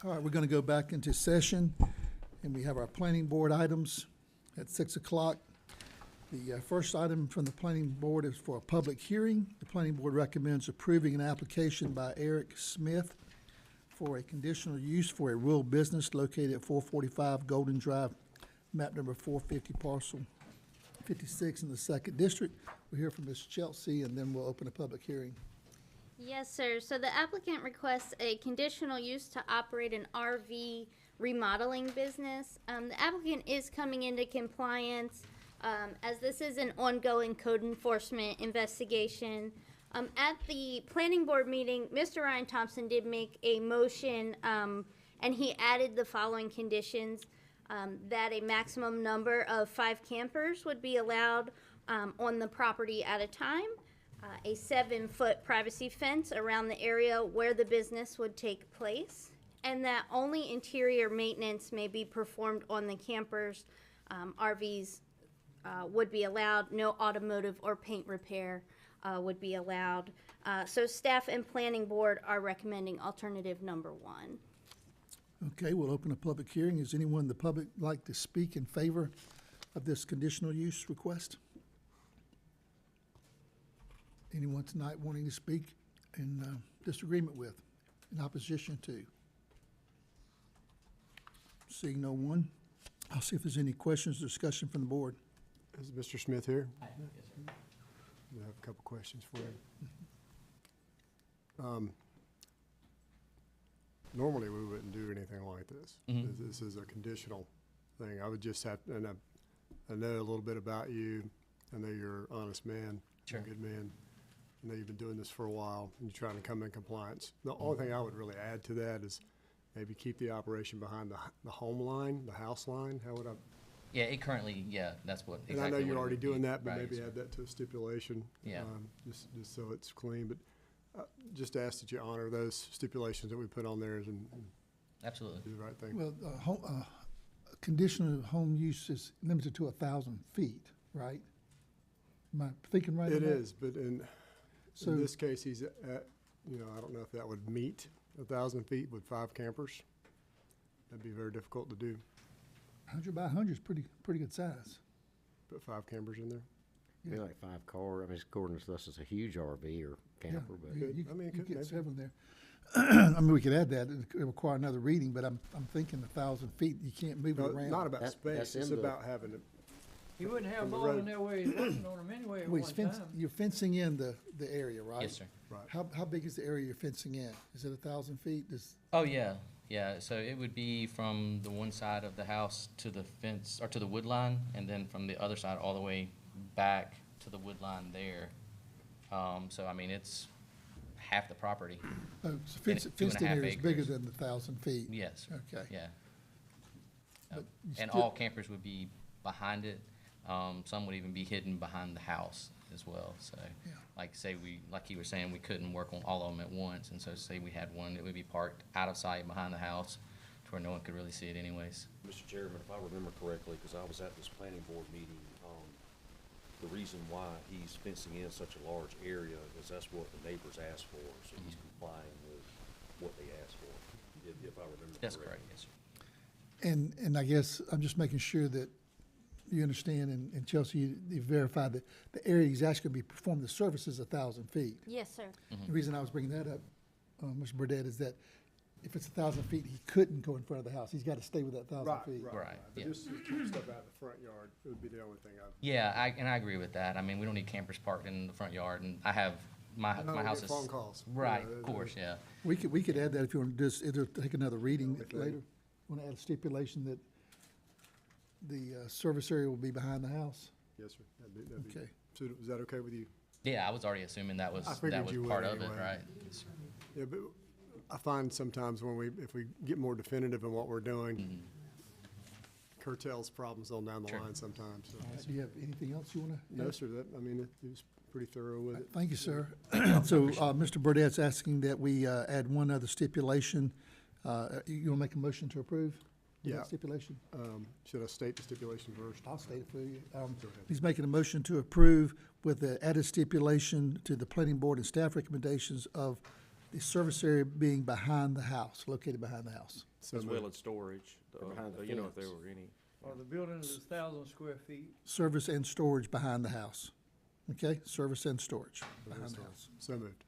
All right, we're going to go back into session, and we have our planning board items at 6 o'clock. The first item from the planning board is for a public hearing. The planning board recommends approving an application by Eric Smith for a conditional use for a rural business located at 445 Golden Drive, map number 450, parcel 56 in the 2nd District. We'll hear from Ms. Chelsea, and then we'll open a public hearing. Yes, sir. So the applicant requests a conditional use to operate an RV remodeling business. The applicant is coming into compliance, as this is an ongoing code enforcement investigation. At the planning board meeting, Mr. Ryan Thompson did make a motion, and he added the following conditions, that a maximum number of 5 campers would be allowed on the property at a time, a 7-foot privacy fence around the area where the business would take place, and that only interior maintenance may be performed on the campers. RVs would be allowed. No automotive or paint repair would be allowed. So staff and planning board are recommending alternative number 1. Okay, we'll open a public hearing. Is anyone in the public like to speak in favor of this conditional use request? Anyone tonight wanting to speak in disagreement with, in opposition to? Seeing no one, I'll see if there's any questions or discussion from the board. Is Mr. Smith here? I have a couple questions for you. Normally, we wouldn't do anything like this. This is a conditional thing. I would just have, and I know a little bit about you. I know you're an honest man, a good man. I know you've been doing this for a while, and you're trying to come in compliance. The only thing I would really add to that is maybe keep the operation behind the home line, the house line. How would I? Yeah, it currently, that's what. And I know you're already doing that, but right, maybe sir. add that to a stipulation. Yeah. Just so it's clean, but just ask that you honor those stipulations that we put on there and Absolutely. do the right thing. Well, conditional home use is limited to 1,000 feet, right? Am I thinking right? It on that? is, but in this case, he's at, I don't know if that would meet 1,000 feet with 5 campers. That'd be very difficult to do. 100 by 100 is pretty good size. Put 5 campers in there. Be like 5 car, I mean, according to us, it's a huge RV or camper, but. You I mean, it you could get maybe. 7 there. I mean, we could add that. It would require another reading, but I'm thinking 1,000 feet, you can't move it No, around. not about That's space, it's in the- about having it. He wouldn't have From the them all in road. there where he's working on them anyway at Well, one he's time. you're fencing in the area, right? Yes, sir. Right. How big is the area you're fencing in? Is it 1,000 feet? Oh, yeah. So it would be from the one side of the house to the fence, or to the wood line, and then from the other side all the way back to the wood line there. So, I mean, it's half the property. Oh, so And it's fenced in 2.5 area is bigger acres. than the 1,000 feet? Yes. Okay. Yeah. But you And still- all campers would be behind it. Some would even be hidden behind the house as well. So, Yeah. like he was saying, we couldn't work on all of them at once. And so say we had one that would be parked out of sight behind the house to where no one could really see it anyways. Mr. Chairman, if I remember correctly, because I was at this planning board meeting, the reason why he's fencing in such a large area is that's what the neighbors asked for, so he's complying with what they asked for, if I remember correctly. That's correct, yes, sir. And I guess I'm just making sure that you understand, and Chelsea, you verified that the area he's actually going to be performing the service is 1,000 feet. Yes, sir. The reason I was bringing that up, Mr. Burdette, is that if it's 1,000 feet, he couldn't go in front of the house. He's got to stay with that 1,000 feet. Right, But yeah. just keep stuff out in the front yard, it would be the only thing I. Yeah, I agree with that. I mean, we don't need campers parked in the front yard, and I have, my No, we house get is. phone calls. Right, Yeah, of course, yeah. We could add that if you want to just either take another reading Okay. later. Want to add a stipulation that the service area will be behind the house? Yes, sir. That'd be. Okay. So is that okay with you? Yeah, I was already assuming that was, I figured you would part of it, anyway. right? Yes, sir. Yeah, but I find sometimes if we get more definitive in what we're doing, curtails problems on down the Sure. line sometimes, so. Do you have anything else you want to? No, sir, he was pretty thorough with it. Thank you, sir. So, Mr. Burdett's asking that we add one other stipulation. You want to make a motion to approve? Yeah. Stipulation? Should I state the stipulation first? I'll state it for you. Go ahead. He's making a motion to approve with the added stipulation to the planning board and staff recommendations of the service area being behind the house, located behind the house. So As moved. well as storage, behind the you know, if there fence. were any. The building is 1,000 square feet. Service and storage behind the house. Okay, service and storage behind the house. So moved.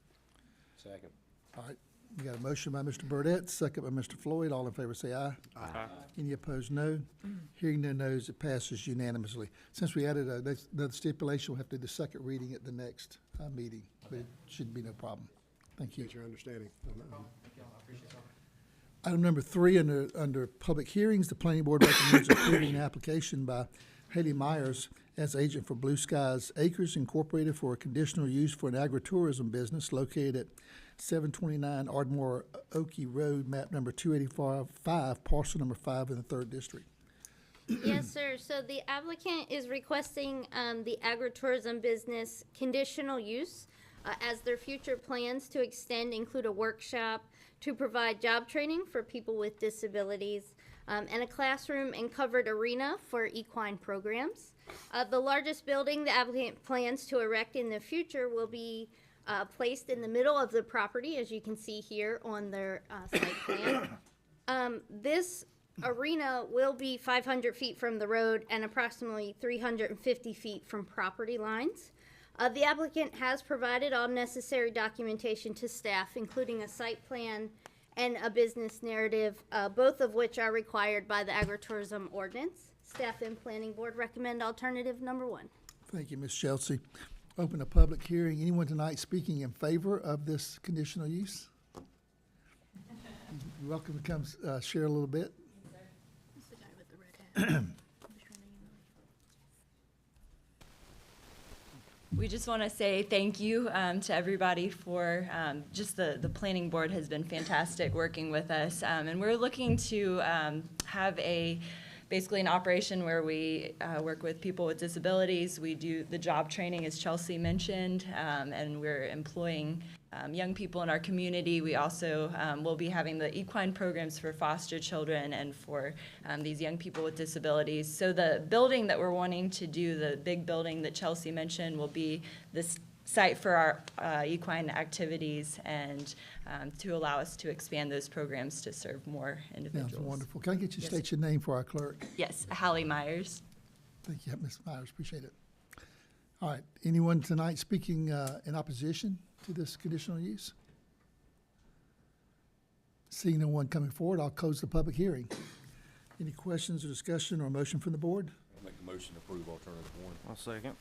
Second. All right, we got a motion by Mr. Burdette, second by Mr. Floyd. All in favor say aye. Aye. Any opposed, no. Hearing no nos, it passes unanimously. Since we added another stipulation, we'll have to do the second reading at the next meeting, but it should be no problem. Thank you. Get your understanding. Item number 3, under public hearings, the planning board recommends approving an application by Haley Myers as agent for Blue Skies Acres Incorporated for a conditional use for an agritourism business located at 729 Ardmore Oakey Road, map number 285, parcel number 5 in the 3rd district. Yes, sir. So the applicant is requesting the agritourism business conditional use as their future plans to extend include a workshop to provide job training for people with disabilities and a classroom and covered arena for equine programs. The largest building the applicant plans to erect in the future will be placed in the middle of the property, as you can see here on their site plan. This arena will be 500 feet from the road and approximately 350 feet from property lines. The applicant has provided all necessary documentation to staff, including a site plan and a business narrative, both of which are required by the agritourism ordinance. Staff and planning board recommend alternative number 1. Thank you, Ms. Chelsea. Open a public hearing. Anyone tonight speaking in favor of this conditional use? You're welcome to come share a little bit. That's the guy with the red hat. We just want to say thank you to everybody for just the planning board has been fantastic working with us. And we're looking to have basically an operation where we work with people with disabilities. We do the job training, as Chelsea mentioned, and we're employing young people in our community. We also will be having the equine programs for foster children and for these young people with disabilities. So the building that we're wanting to do, the big building that Chelsea mentioned, will be this site for our equine activities and to allow us to expand those programs to serve more individuals. Sounds wonderful. Can I get you to Yes. state your name for our clerk? Yes, Hallie Myers. Thank you, Ms. Myers. Appreciate it. All right. Anyone tonight speaking in opposition to this conditional use? Seeing no one coming forward, I'll close the public hearing. Any questions or discussion or motion from the board? I'll make the motion to approve alternative 1. I'll second.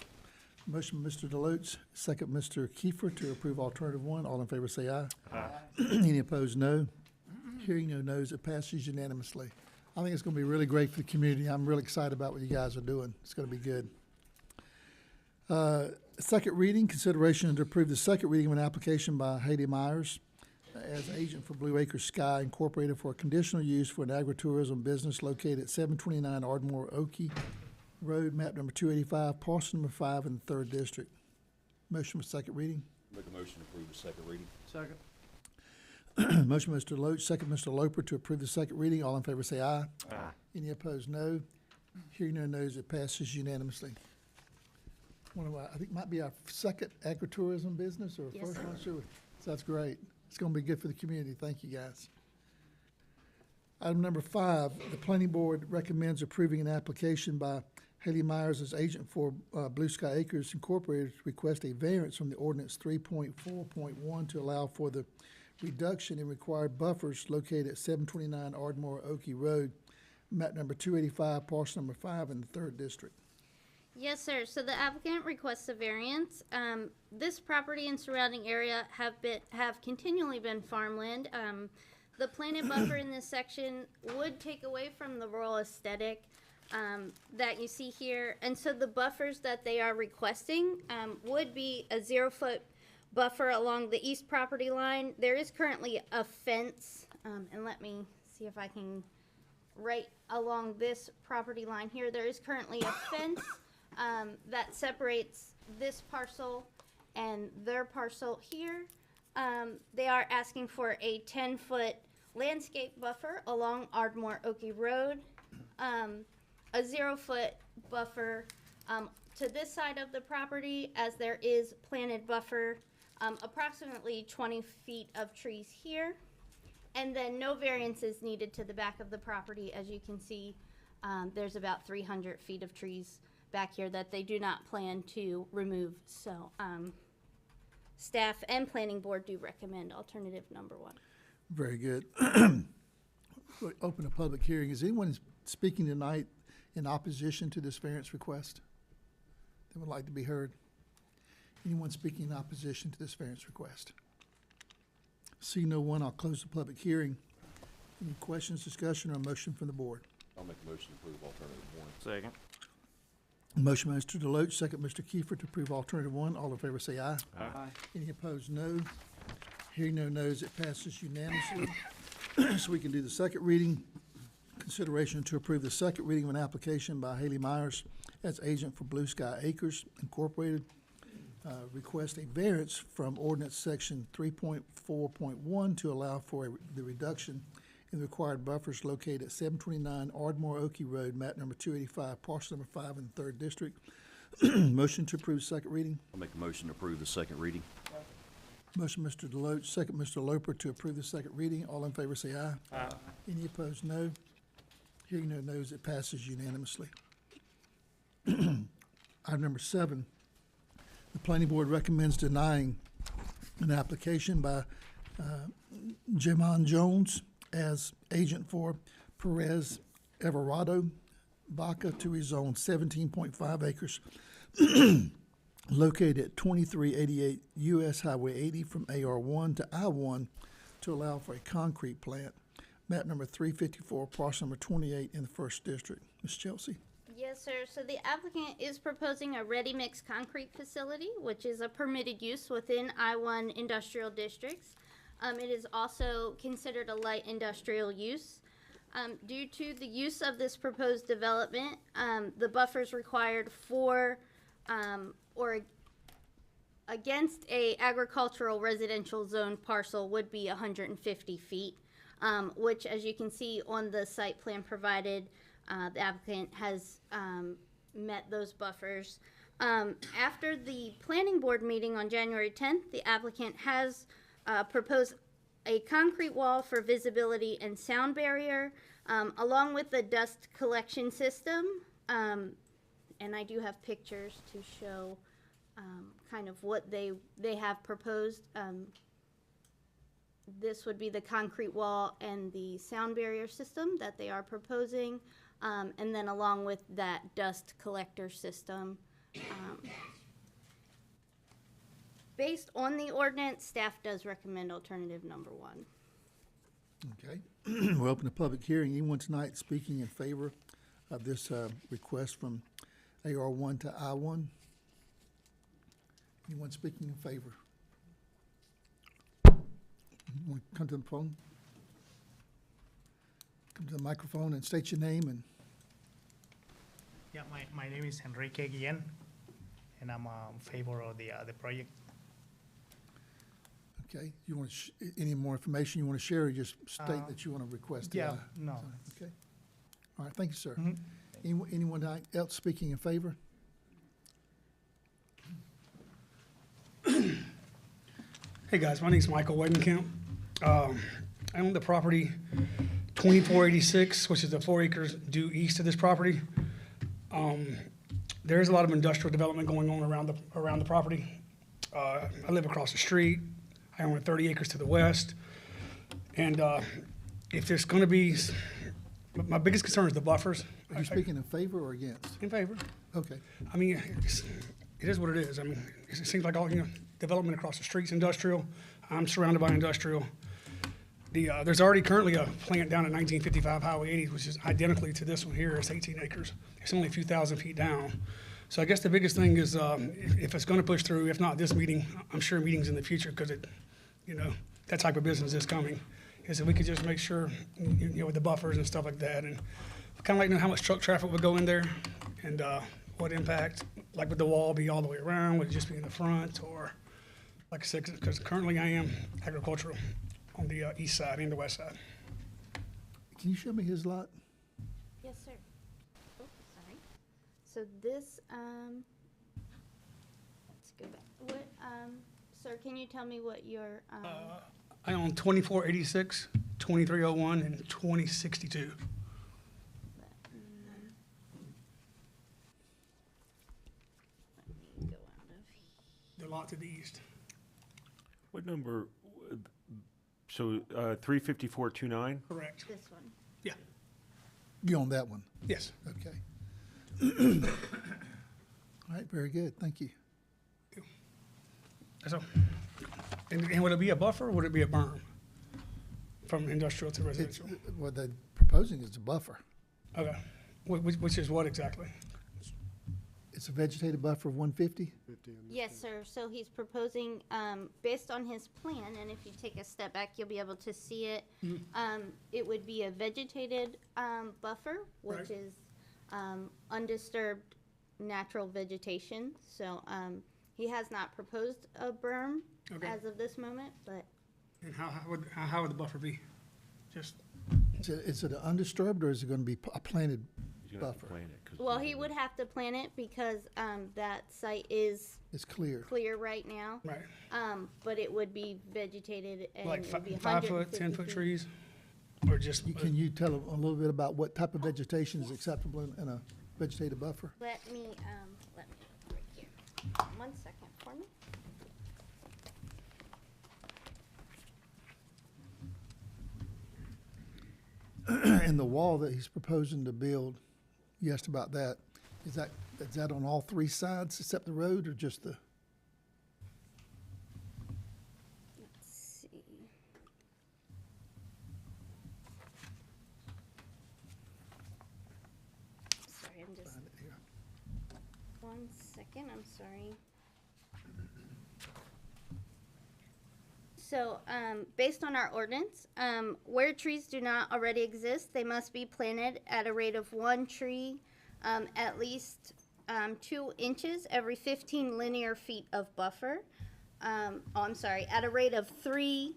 Motion by Mr. Deloach, second Mr. Kiefer to approve alternative 1. All in favor say aye. Aye. Any opposed, no. Hearing no nos, it passes unanimously. I think it's going to be really great for the community. I'm really excited about what you guys are doing. It's going to be good. Second reading, consideration to approve the second reading of an application by Haley Myers as agent for Blue Acre Sky Incorporated for a conditional use for an agritourism business located at 729 Ardmore Oakey Road, map number 285, parcel number 5 in the 3rd district. Motion for second reading. Make a motion to approve the second reading. Second. Motion by Mr. Loach, second Mr. Loper to approve the second reading. All in favor say aye. Aye. Any opposed, no. Hearing no nos, it passes unanimously. One of our, I think might be our second agritourism business or Yes, first sir. one, sure. So that's great. It's gonna be good for the community. Thank you, guys. Item number 5, the planning board recommends approving an application by Haley Myers as agent for Blue Sky Acres Incorporated to request a variance from the ordinance 3.4.1 to allow for the reduction in required buffers located at 729 Ardmore Oakey Road, map number 285, parcel number 5 in the 3rd district. Yes, sir. So the applicant requests a variance. This property and surrounding area have continually been farmland. The planted buffer in this section would take away from the rural aesthetic that you see here. And so the buffers that they are requesting would be a 0-foot buffer along the east property line. There is currently a fence, and let me see if I can, right along this property line here, there is currently a fence that separates this parcel and their parcel here. They are asking for a 10-foot landscape buffer along Ardmore Oakey Road, a 0-foot buffer to this side of the property, as there is planted buffer, approximately 20 feet of trees here, and then no variances needed to the back of the property. As you can see, there's about 300 feet of trees back here that they do not plan to remove. So staff and planning board do recommend alternative number 1. Very good. We'll open a public hearing. Is anyone speaking tonight in opposition to this variance request that would like to be heard? Anyone speaking in opposition to this variance request? See no one, I'll close the public hearing. Any questions, discussion, or a motion from the board? I'll make a motion to approve alternative 1. Second. Motion by Mr. Deloach, second Mr. Kiefer to approve alternative 1. All in favor say aye. Aye. Any opposed, no. Hearing no no's, it passes unanimously. So we can do the second reading. Consideration to approve the second reading of an application by Haley Myers as agent for Blue Sky Acres Incorporated. Request a variance from ordinance section 3.4.1 to allow for the reduction in the required buffers located at 729 Ardmore Oakey Road, map number 285, parcel number 5 in the 3rd District. Motion to approve second reading. I'll make a motion to approve the second reading. Motion, Mr. Deloach, second, Mr. Loper, to approve the second reading. All in favor say aye. Aye. Any opposed, no. Hearing no no's, it passes unanimously. Item number 7, the planning board recommends denying an application by Jamon Jones as agent for Perez Everardo Baca to rezone 17.5 acres located at 2388 US Highway 80 from AR1 to I1 to allow for a concrete plant. Map number 354, parcel number 28 in the 1st District. Ms. Chelsea? Yes, sir. So the applicant is proposing a ready-mix concrete facility, which is a permitted use within I-1 industrial districts. It is also considered a light industrial use. Due to the use of this proposed development, the buffers required for or against a agricultural residential zone parcel would be 150 feet, which, as you can see on the site plan provided, the applicant has met those buffers. After the planning board meeting on January 10th, the applicant has proposed a concrete wall for visibility and sound barrier, along with the dust collection system. And I do have pictures to show kind of what they have proposed. This would be the concrete wall and the sound barrier system that they are proposing, and then along with that dust collector system. Based on the ordinance, staff does recommend alternative number 1. Okay. We'll open the public hearing. Anyone tonight speaking in favor of this request from AR1 to I1? Anyone speaking in favor? Want to come to the phone? Come to the microphone and state your name and. Yeah, my name is Enrique Guillen, and I'm in favor of the project. Okay, you want any more information you want to share, or just state that you want to request? Yeah, no. Okay. All right, thank you, sir. Anyone else speaking in favor? Hey guys, my name's Michael Wedenkamp. I own the property 2486, which is the 4 acres due east of this property. There is a lot of industrial development going on around the property. I live across the street. I own 30 acres to the west. And if there's going to be, my biggest concern is the buffers. Are you speaking in favor or against? In favor. Okay. I mean, it is what it is. I mean, it seems like all, development across the streets, industrial. I'm surrounded by industrial. There's already currently a plant down at 1955 Highway 80, which is identically to this one here. It's 18 acres. It's only a few thousand feet down. So I guess the biggest thing is if it's going to push through, if not this meeting, I'm sure meetings in the future, because that type of business is coming, is that we could just make sure, with the buffers and stuff like that, and kind of like know how much truck traffic would go in there, and what impact, like would the wall be all the way around, would it just be in the front, or like I said, because currently I am agricultural on the east side and the west side. Can you show me his lot? Yes, sir. Oh, sorry. So this, let's go back. What, sir, can you tell me what your, I own 2486, 2301, and 2062. let me go out of The lot to the east. What number, so, 35429? Correct. this one? Yeah. You own that one? Yes. Okay. All right, very good, thank you. So, and would it be a buffer or would it be a berm from industrial to It's, residential? what they're proposing is a buffer. Okay. Which is what exactly? It's a vegetative buffer of 150? Yes, sir. So he's proposing, based on his plan, and if you take a step back, you'll be able to see it. It would be a vegetated, buffer, which Right. is, undisturbed natural vegetation. So, he has not proposed a berm Okay. as of this moment, but And how would the buffer be? Just, Is it undisturbed, or is it gonna be a planted He's gonna have to buffer? plan it, 'cause well, he would have to plan it because, that site is It's clear. clear right now. right, But it would be vegetated and like it would be 5 foot, 150 10 foot feet. trees? Or just, Can you tell a little bit about what type of vegetation is acceptable in a vegetative buffer? Let me right here. 1 second for me. And the wall that he's proposing to build, you asked about that, is that on all three sides except the road, or just the? Let's see. Sorry, I'm just, 1 second, I'm sorry. So, based on our ordinance, where trees do not already exist, they must be planted at a rate of 1 tree, at least 2 inches every 15 linear feet of buffer. I'm sorry, at a rate of 3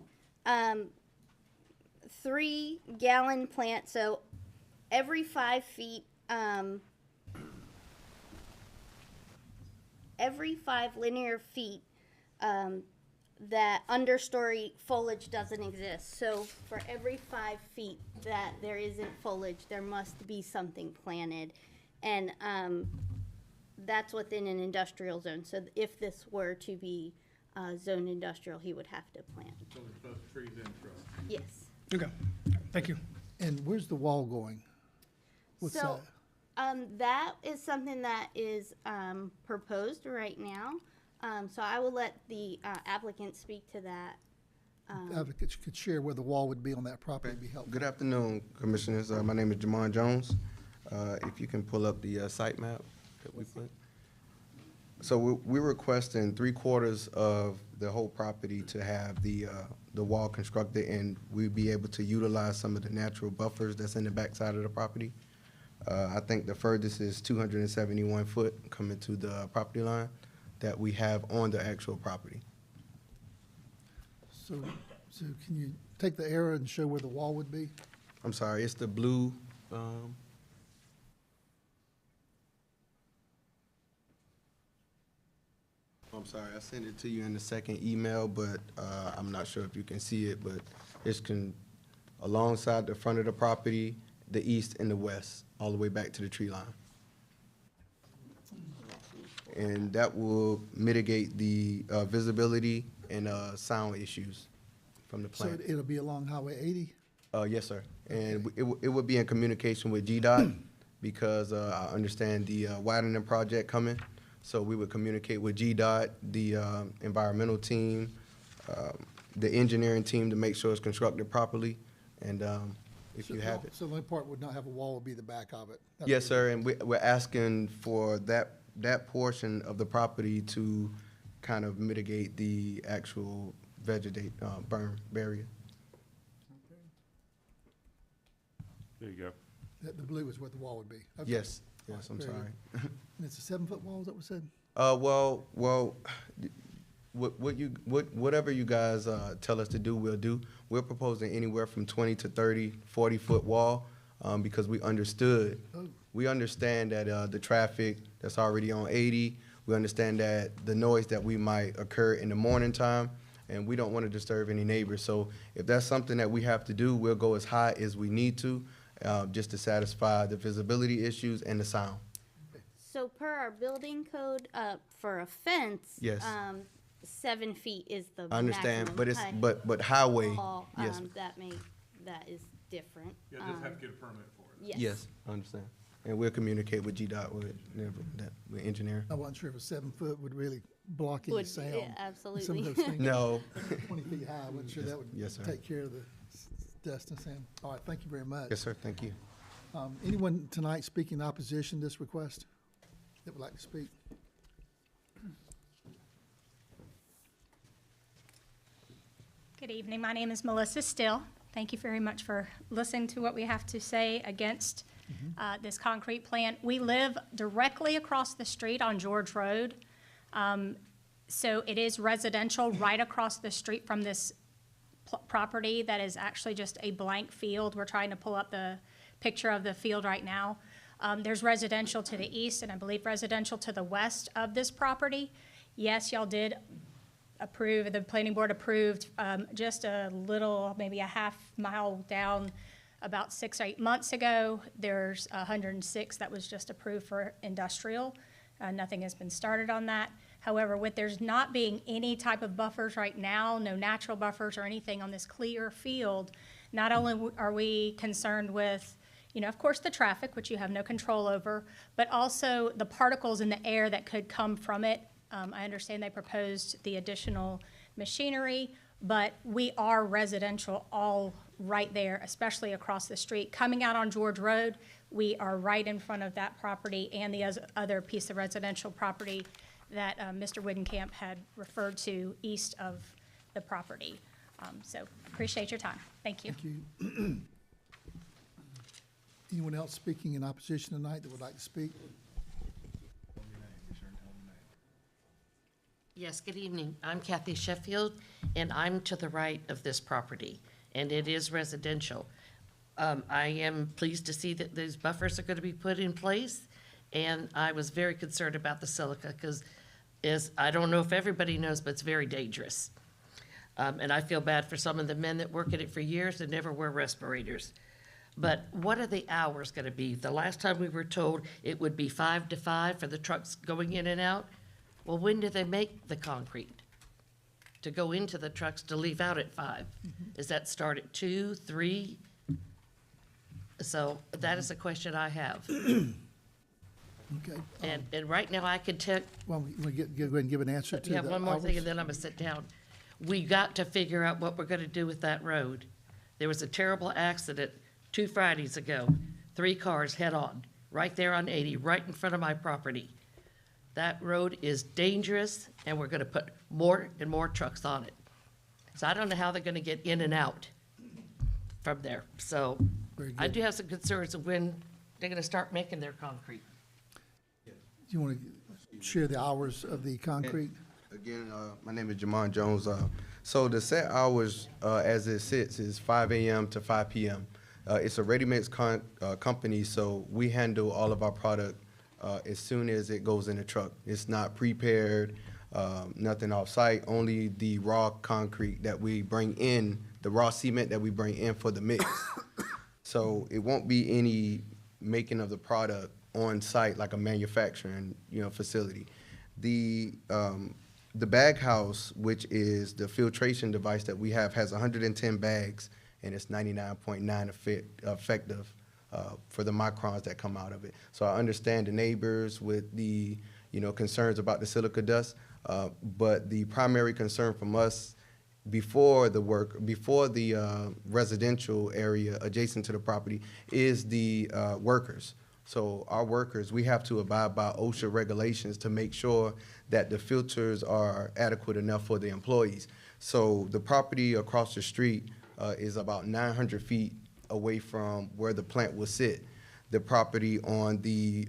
gallon plant, so every 5 feet, every 5 linear feet, that understory foliage doesn't exist. So for every 5 feet that there isn't foliage, there must be something planted. And that's within an industrial zone. So if this were to be zoned industrial, he would have to plant. So it's both trees and shrubs. Yes. okay, thank you. And where's the wall going? What's So, that? that is something that is proposed right now. So I will let the applicant speak to that. Advocates could share where the wall would be on that property, would be helpful. Good afternoon, Commissioners. My name is Jamon Jones. If you can pull up the site map that we put. So we're requesting 3/4 of the whole property to have the wall constructed, and we'd be able to utilize some of the natural buffers that's in the backside of the property. I think the furthest is 271 foot coming to the property line that we have on the actual property. So can you take the arrow and show where the wall would be? I'm sorry, it's the blue, I'm sorry, I sent it to you in the second email, but I'm not sure if you can see it, but it's alongside the front of the property, the east and the west, all the way back to the tree line. And that will mitigate the visibility and sound issues from the So plant. it'll be along Highway 80? Yes, sir. And it would be in communication with GDOT because I understand the widening project coming. So we would communicate with GDOT, the environmental team, the engineering team to make sure it's constructed properly. And if you have it. So the only part would not have a wall would be the back of it? That'd Yes, be- sir. And we're asking for that portion of the property to kind of mitigate the actual burn barrier. There you go. The blue is what the wall would be? Okay. Yes, All yes, right, I'm very sorry. good. And it's a 7-foot wall, is that what we said? Well, whatever you guys tell us to do, we'll do. We're proposing anywhere from 20 to 30, 40-foot wall because we understand that the traffic that's already on 80, we understand that the noise that we might occur in the morning time, and we don't want to disturb any neighbors. So if that's something that we have to do, we'll go as high as we need to, just to satisfy the visibility issues and the sound. So per our building code, for a fence, Yes. 7 feet is the I understand, maximum but it's, height. but highway, Wall, yes. that is different. You'll just have to get a permit for it. Yes. Yes, I understand. And we'll communicate with GDOT, with engineer. I wasn't sure if a 7 foot would really block any Would- sound. yeah, Some absolutely. of those things. No. 20 feet high, I wasn't sure that would Yes, sir. take care of the dust and sand. All right, thank you very much. Yes, sir, thank you. Anyone tonight speaking in opposition to this request that would like to speak? Good evening. My name is Melissa Still. Thank you very much for listening to what we have to say against this concrete plant. We live directly across the street on George Road. So it is residential right across the street from this property that is actually just a blank field. We're trying to pull up the picture of the field right now. There's residential to the east and I believe residential to the west of this property. Yes, y'all did approve, the planning board approved just a little, maybe a half mile down about 6 or 8 months ago. There's 106 that was just approved for industrial. Nothing has been started on that. However, with there's not being any type of buffers right now, no natural buffers or anything on this clear field, not only are we concerned with, you know, of course, the traffic, which you have no control over, but also the particles in the air that could come from it. I understand they proposed the additional machinery, but we are residential all right there, especially across the street. Coming out on George Road, we are right in front of that property and the other piece of residential property that Mr. Widenkamp had referred to east of the property. So appreciate your time. Thank you. Thank you. Anyone else speaking in opposition tonight that would like to speak? Yes, good evening. I'm Kathy Sheffield, and I'm to the right of this property, and it is residential. I am pleased to see that these buffers are going to be put in place, and I was very concerned about the silica because, I don't know if everybody knows, but it's very dangerous. And I feel bad for some of the men that work at it for years and never wear respirators. But what are the hours going to be? The last time we were told it would be 5 to 5 for the trucks going in and out. Well, when do they make the concrete to go into the trucks to leave out at 5? Does that start at 2, 3? So that is a question I have. Okay. And right now I can tell. Well, we go ahead and give an answer to Yeah, the one more thing hours. and then I'm gonna sit down. We got to figure out what we're gonna do with that road. There was a terrible accident 2 Fridays ago, 3 cars head-on, right there on 80, right in front of my property. That road is dangerous, and we're gonna put more and more trucks on it. So I don't know how they're gonna get in and out from there. So Very I good. do have some concerns of when they're gonna start making their concrete. Do you want to share the hours of the concrete? Again, my name is Jamon Jones. So the set hours, as it sits, is 5 a.m. to 5 p.m. It's a ready-mix company, so we handle all of our product as soon as it goes in the truck. It's not prepared, nothing off-site, only the raw concrete that we bring in, the raw cement that we bring in for the mix. So it won't be any making of the product on-site like a manufacturing, facility. The bag house, which is the filtration device that we have, has 110 bags, and it's 99.9 effective for the microns that come out of it. So I understand the neighbors with the, concerns about the silica dust, but the primary concern from us before the residential area adjacent to the property is the workers. So our workers, we have to abide by OSHA regulations to make sure that the filters are adequate enough for the employees. So the property across the street is about 900 feet away from where the plant will sit. The property on the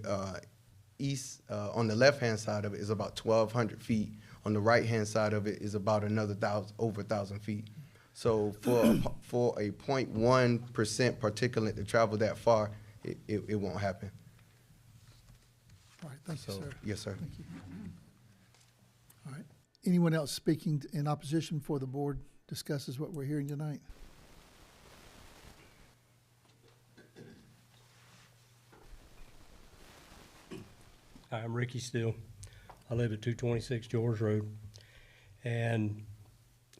east, on the left-hand side of it is about 1,200 feet On the right-hand side of it is about another over 1,000 feet. So for a 0.1% particulate to travel that far, it won't happen. All right, thank you, So, sir. yes, sir. Thank you. All right. Anyone else speaking in opposition before the board discusses what we're hearing tonight? Hi, I'm Ricky Steele. I live at 226 George Road, and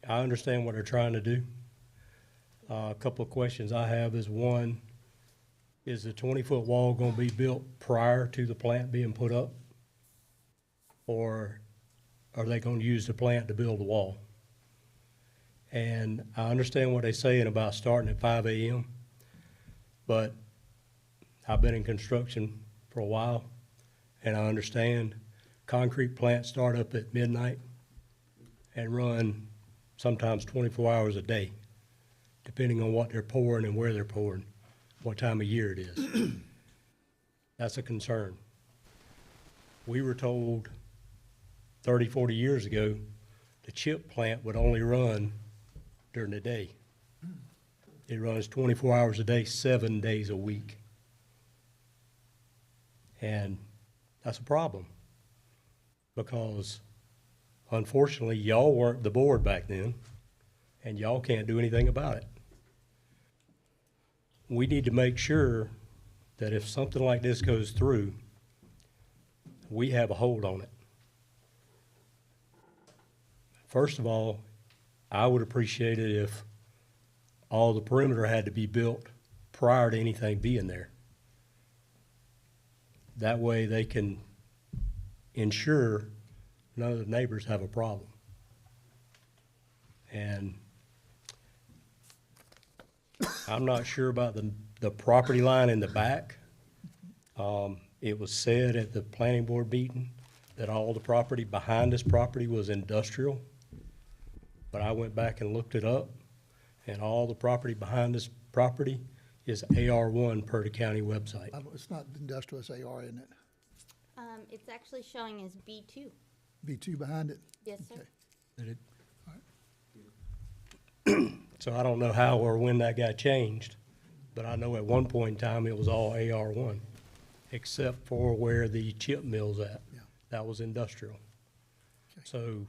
I understand what they're trying to do. A couple of questions I have is, one, is the 20-foot wall going to be built prior to the plant being put up? Or are they going to use the plant to build the wall? And I understand what they're saying about starting at 5 a.m., but I've been in construction for a while, and I understand concrete plants start up at midnight and run sometimes 24 hours a day, depending on what they're pouring and where they're pouring, what time of year it is. That's a concern. We were told 30, 40 years ago, the chip plant would only run during the day. It runs 24 hours a day, 7 days a week. And that's a problem, because unfortunately, y'all weren't the board back then, and y'all can't do anything about it. We need to make sure that if something like this goes through, we have a hold on it. First of all, I would appreciate it if all the perimeter had to be built prior to anything being there. That way they can ensure none of the neighbors have a problem. And I'm not sure about the property line in the back. It was said at the planning board meeting that all the property behind this property was industrial. But I went back and looked it up, and all the property behind this property is AR1 per the county website. It's not industrial, it's AR, isn't it? It's actually showing as B2. B2 behind it? Yes, sir. Okay. So I don't know how or when that got changed, but I know at one point in time it was all AR1, except for where the chip mill's at. Yeah. That was industrial. So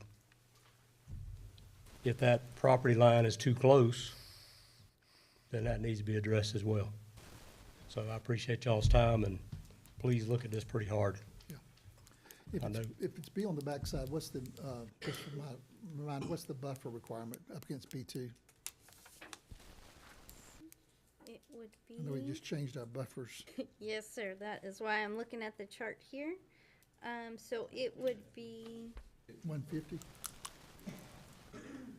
if that property line is too close, then that needs to be addressed as well. So I appreciate y'all's time, and please look at this pretty hard. If I it's, know. if it's B on the backside, what's the, just for my reminder, what's the buffer requirement up against B2? It would be. I know we just changed our buffers. Yes, sir. That is why I'm looking at the chart here. So it would be, 150,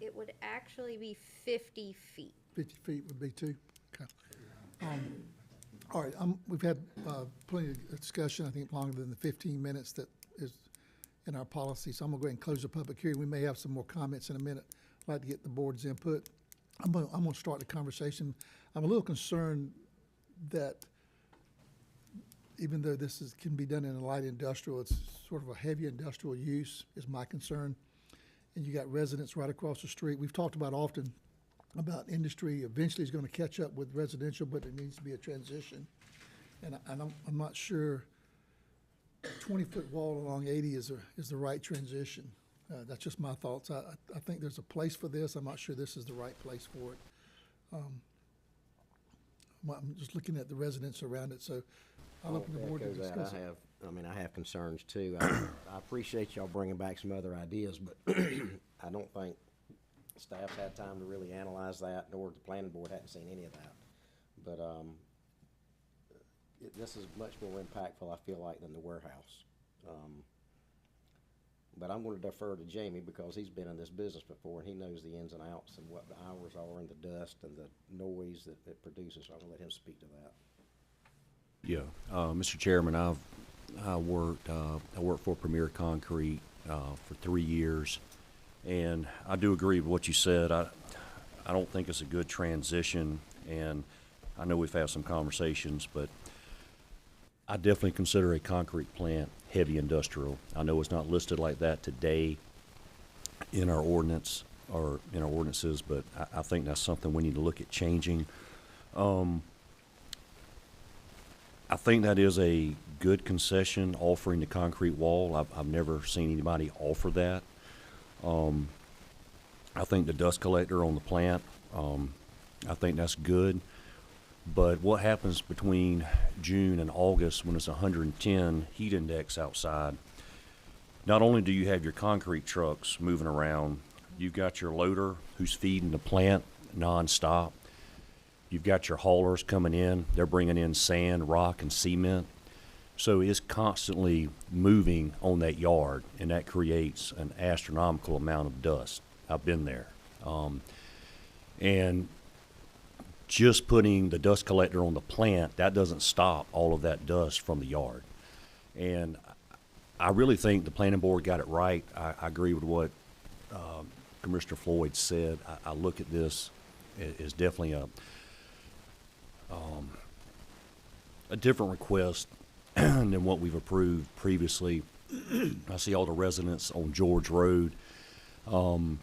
it would actually be 50 feet. 50 feet would be two? Okay. All right, we've had plenty of discussion, I think longer than the 15 minutes that is in our policy, so I'm gonna go ahead and close the public hearing. We may have some more comments in a minute. I'd like to get the board's input. I'm gonna start the conversation. I'm a little concerned that even though this can be done in a light industrial, it's sort of a heavy industrial use is my concern. And you got residents right across the street. We've talked about often about industry eventually is going to catch up with residential, but it needs to be a transition. And I'm not sure 20-foot wall along 80 is the right transition. That's just my thoughts. I think there's a place for this. I'm not sure this is the right place for it. I'm just looking at the residents around it, so I'll open the board to Echo that. discuss it. I have concerns too. I appreciate y'all bringing back some other ideas, but I don't think staff's had time to really analyze that, nor the planning board hadn't seen any of that. But this is much more impactful, I feel like, than the warehouse. But I'm going to defer to Jamie because he's been in this business before and he knows the ins and outs and what the hours are and the dust and the noise that it produces. So I'm going to let him speak to that. Yeah, Mr. Chairman, I worked for Premier Concrete for 3 years, and I do agree with what you said. I don't think it's a good transition, and I know we've had some conversations, but I definitely consider a concrete plant heavy industrial. I know it's not listed like that today, in our ordinance or in our ordinances, but I think that's something we need to look at changing. I think that is a good concession, offering the concrete wall. I've never seen anybody offer that. I think the dust collector on the plant, I think that's good. But what happens between June and August when it's 110 heat index outside? Not only do you have your concrete trucks moving around, you've got your loader who's feeding the plant nonstop. You've got your haulers coming in. They're bringing in sand, rock, and cement. So it's constantly moving on that yard, and that creates an astronomical amount of dust. I've been there. And just putting the dust collector on the plant, that doesn't stop all of that dust from the yard. And I really think the planning board got it right. I agree with what Commissioner Floyd said. I look at this as definitely a different request than what we've approved previously. I see all the residents on George Road. And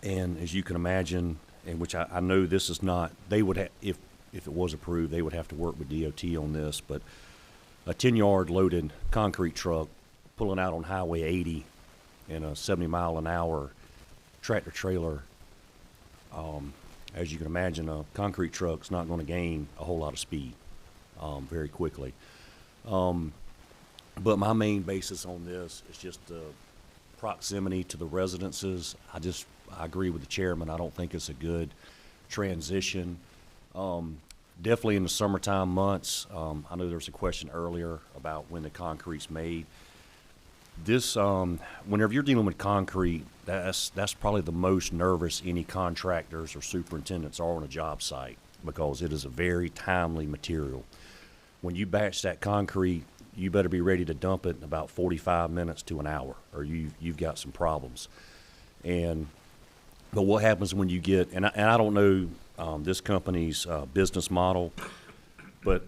as you can imagine, and which I know this is not, they would have, if it was approved, they would have to work with DOT on this, but a 10-yard loaded concrete truck pulling out on Highway 80 in a 70-mile-an-hour tractor trailer, as you can imagine, a concrete truck's not going to gain a whole lot of speed very quickly. But my main basis on this is just the proximity to the residences. I agree with the chairman. I don't think it's a good transition. Definitely in the summertime months. I know there was a question earlier about when the concrete's made. This, whenever you're dealing with concrete, that's probably the most nervous any contractors or superintendents are on a job site, because it is a very timely material. When you batch that concrete, you better be ready to dump it in about 45 minutes to an hour, or you've got some problems. But what happens when you get, and I don't know this company's business model, but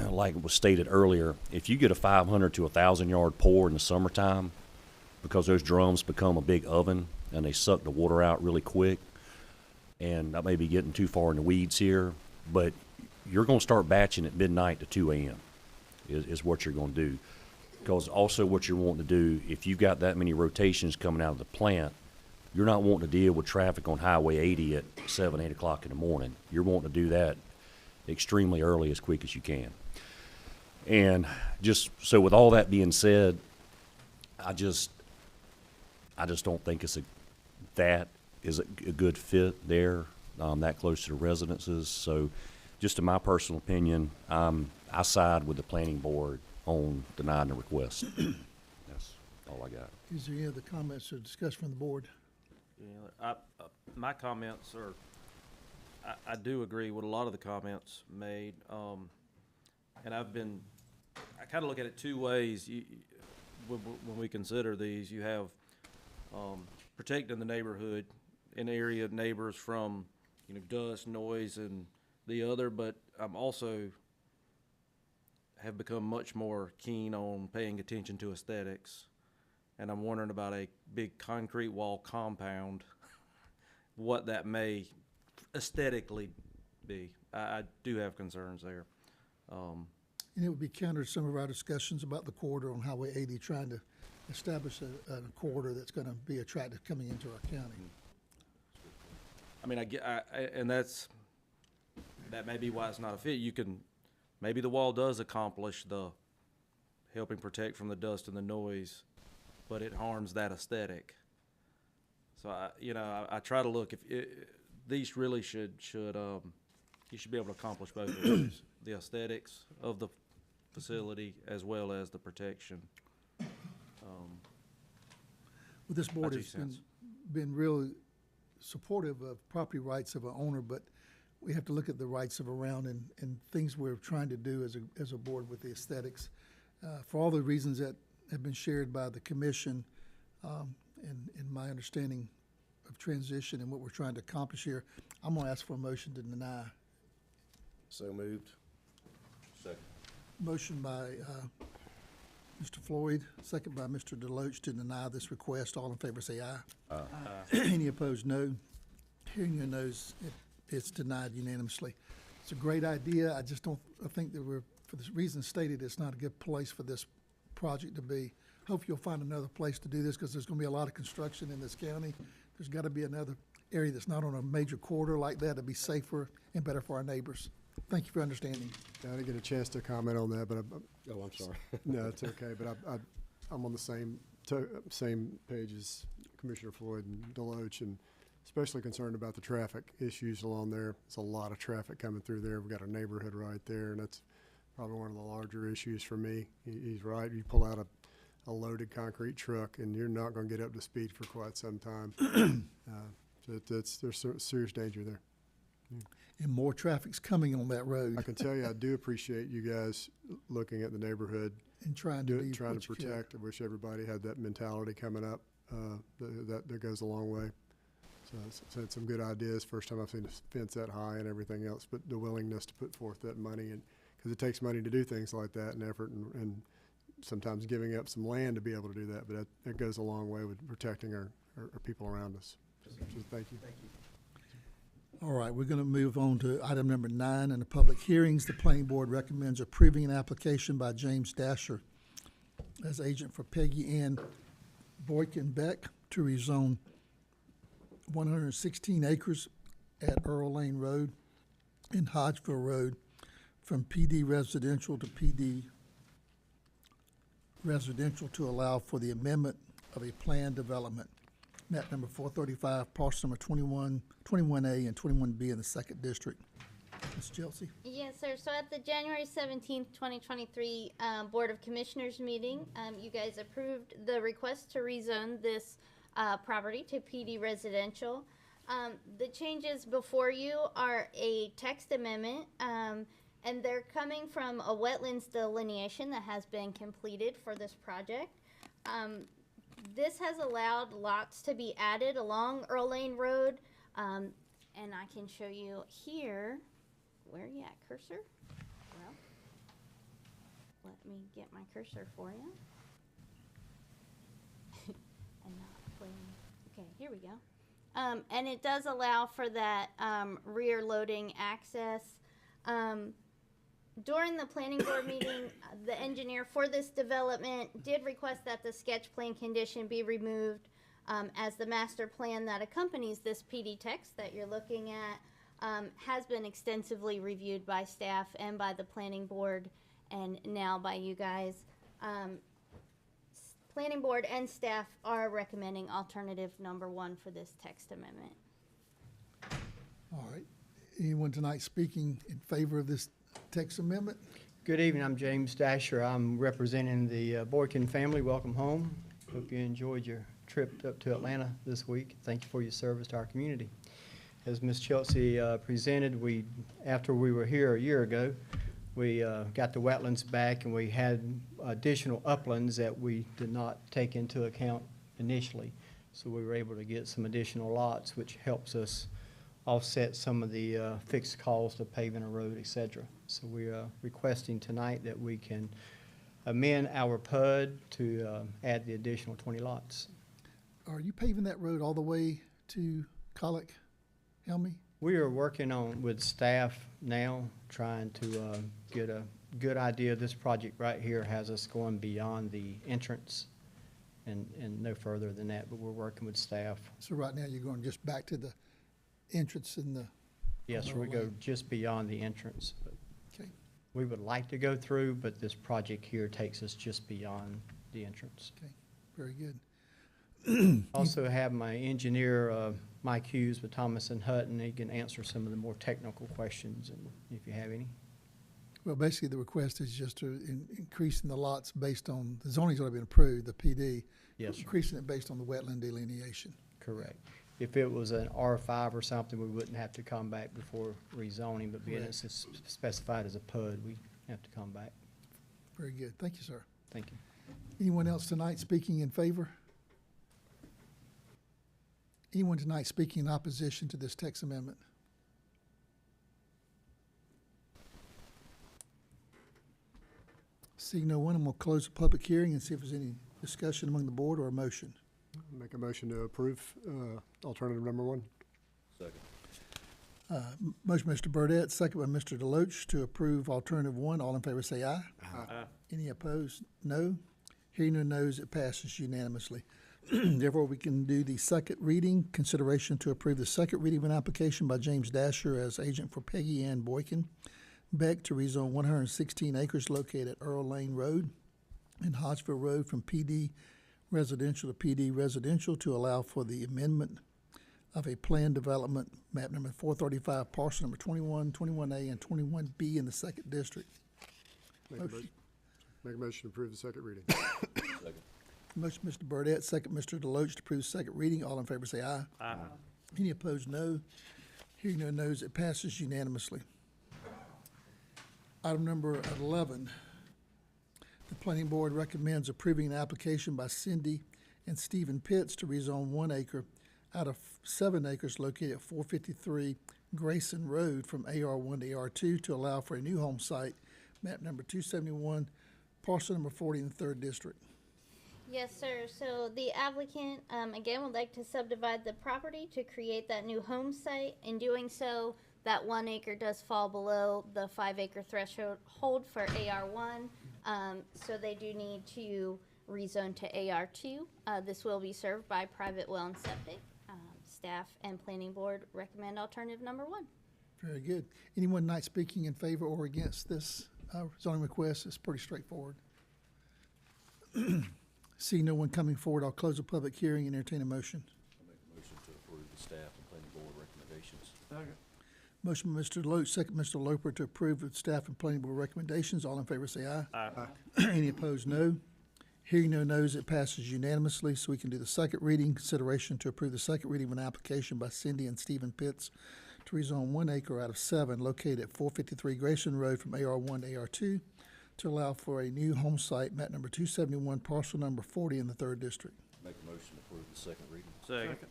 like was stated earlier, if you get a 500 to 1,000 yard pour in the summertime, because those drums become a big oven and they suck the water out really quick, and I may be getting too far in the weeds here, but you're going to start batching at midnight to 2 a.m. is what you're going to do. Because also what you're wanting to do, if you've got that many rotations coming out of the plant, you're not wanting to deal with traffic on Highway 80 at 7, 8 o'clock in the morning. You're wanting to do that extremely early, as quick as you can. And just so with all that being said, I just don't think that is a good fit there, that close to the residences. So just in my personal opinion, I side with the planning board on denying the request. That's all I got. Is there any other comments or discussion from the board? Yeah, my comments are, I do agree with a lot of the comments made, and I kind of look at it two ways. When we consider these, you have protecting the neighborhood, an area of neighbors from, dust, noise, and the other, but I'm also have become much more keen on paying attention to aesthetics. And I'm wondering about a big concrete wall compound, what that may aesthetically be. I do have concerns there. And it would be counter to some of our discussions about the corridor on Highway 80, trying to establish a corridor that's going to be attractive coming into our county. I mean, and that may be why it's not a fit. Maybe the wall does accomplish the helping protect from the dust and the noise, but it harms that aesthetic. So I try to look, these really should you should be able to accomplish both of those, the aesthetics of the facility as well as the protection. Well, this board has been really supportive of property rights of an owner, but we have to look at the rights of around and things we're trying to do as a board with the aesthetics. For all the reasons that have been shared by the commission, and my understanding of transition and what we're trying to accomplish here, I'm going to ask for a motion to deny. So moved. Second. Motion by Mr. Floyd, second by Mr. Deloach to deny this request. All in favor say aye. Any opposed, no. Hearing your no's, it's denied unanimously. It's a great idea. I just don't, I think that for the reasons stated, it's not a good place for this project to be. Hope you'll find another place to do this, because there's gonna be a lot of construction in this county. There's gotta be another area that's not on a major corridor like that to be safer and better for our neighbors. Thank you for understanding. I didn't get a chance to comment on that, but Oh, I'm sorry. no, it's okay, but I'm on the same page as Commissioner Floyd and Deloach, and especially concerned about the traffic issues along there. It's a lot of traffic coming through there. We've got a neighborhood right there, and that's probably one of the larger issues for me. He's right. You pull out a loaded concrete truck, and you're not gonna get up to speed for quite some time. So there's serious danger there. And more traffic's coming on that road. I can tell you, I do appreciate you guys looking at the neighborhood. And trying to be Trying what to you can. protect. I wish everybody had that mentality coming up. That goes a long way. So it's some good ideas. First time I've seen a fence that high and everything else, but the willingness to put forth that money, and because it takes money to do things like that, and effort, and sometimes giving up some land to be able to do that, but that goes a long way with protecting our people around us. So thank you. All right, we're going to move on to item number 9 in the public hearings. The planning board recommends approving an application by James Dasher as agent for Peggy Ann Boykin Beck to rezone 116 acres at Earl Lane Road and Hodgeville Road from PD residential to PD residential to allow for the amendment of a planned development. Map number 435, parcel number 21A and 21B in the 2nd District. Ms. Chelsea? Yes, sir. So at the January 17th, 2023 Board of Commissioners meeting, you guys approved the request to rezone this property to PD residential. The changes before you are a text amendment, and they're coming from a wetlands delineation that has been completed for this project. This has allowed lots to be added along Earl Lane Road, and I can show you here. Where are you at, cursor? Well, let me get my cursor for you. And not playing. Okay, here we go. And it does allow for that rear loading access. During the planning board meeting, the engineer for this development did request that the sketch plan condition be removed, as the master plan that accompanies this PD text that you're looking at has been extensively reviewed by staff and by the planning board, and now by you guys. Planning board and staff are recommending alternative number 1 for this text amendment. All right. Anyone tonight speaking in favor of this text amendment? Good evening, I'm James Dasher. I'm representing the Boykin family. Welcome home. Hope you enjoyed your trip up to Atlanta this week. Thank you for your service to our community. As Ms. Chelsea presented, after we were here a year ago, we got the wetlands back, and we had additional uplands that we did not take into account initially. So we were able to get some additional lots, which helps us offset some of the fixed cost of paving a road, et cetera. So we are requesting tonight that we can amend our PUD to add the additional 20 lots. Are you paving that road all the way to Colic, Helmy? We are working on with staff now, trying to get a good idea. This project right here has us going beyond the entrance and no further than that, but we're working with staff. So right now you're going just back to the entrance in the... Yes, we go just beyond the entrance. But okay. We would like to go through, but this project here takes us just beyond the entrance. Okay, very good. Also have my engineer, Mike Hughes with Thomas and Hutton. He can answer some of the more technical questions, and if you have any. Well, basically, the request is just to increasing the lots based on, the zoning's already been approved, the PD. Yes, sir. Increasing it based on the wetland delineation. Correct. If it was an R5 or something, we wouldn't have to come back before rezoning, but being it's specified as a PUD, we have to come back. Very good. Thank you, sir. Thank you. Anyone else tonight speaking in favor? Anyone tonight speaking in opposition to this text amendment? Seeing no one, I'm going to close the public hearing and see if there's any discussion among the board or a motion. Make a motion to approve, alternative number one. Second. Motion by Mr. Burdette, second by Mr. Deloach to approve alternative one. All in favor say aye. Aye. Any opposed? No. Hearing no no's, it passes unanimously. Therefore, we can do the second reading, consideration to approve the second reading of an application by James Dasher as agent for Peggy Ann Boykin Beck to rezone 116 acres located at Earl Lane Road and Hodgeville Road from PD residential to PD residential to allow for the amendment of a planned development, map number 435, parcel number 21, 21A, and 21B in the second district. Make a motion to approve the second reading. Second. Motion, Mr. Burdette, second, Mr. Deloach, to approve second reading. All in favor say aye. Aye. Any opposed, no. Hearing no no's, it passes unanimously. Item number 11, the planning board recommends approving an application by Cindy and Stephen Pitts to rezone 1 acre out of 7 acres located at 453 Grayson Road from AR1 to AR2 to allow for a new home site, map number 271, parcel number 40 in the 3rd district. Yes, sir. So the applicant, again, would like to subdivide the property to create that new home site. In doing so, that 1 acre does fall below the 5 acre threshold for AR1. So they do need to rezone to AR2. This will be served by private well and septic. Staff and planning board recommend alternative number 1. Very good. Anyone not speaking in favor or against this zoning request? It's pretty straightforward. See no one coming forward, I'll close the public hearing and entertain a motion. I'll make a motion to approve the staff and planning board recommendations. Second. Motion by Mr. Deloach, second Mr. Loper to approve the staff and planning board recommendations. All in favor say aye. Aye. Any opposed, no. Hearing no no's, it passes unanimously, so we can do the second reading. Consideration to approve the second reading of an application by Cindy and Stephen Pitts to rezone 1 acre out of 7 located at 453 Grayson Road from AR1 to AR2 to allow for a new home site, map number 271, parcel number 40 in the 3rd district. Make a motion to approve the second reading. Second.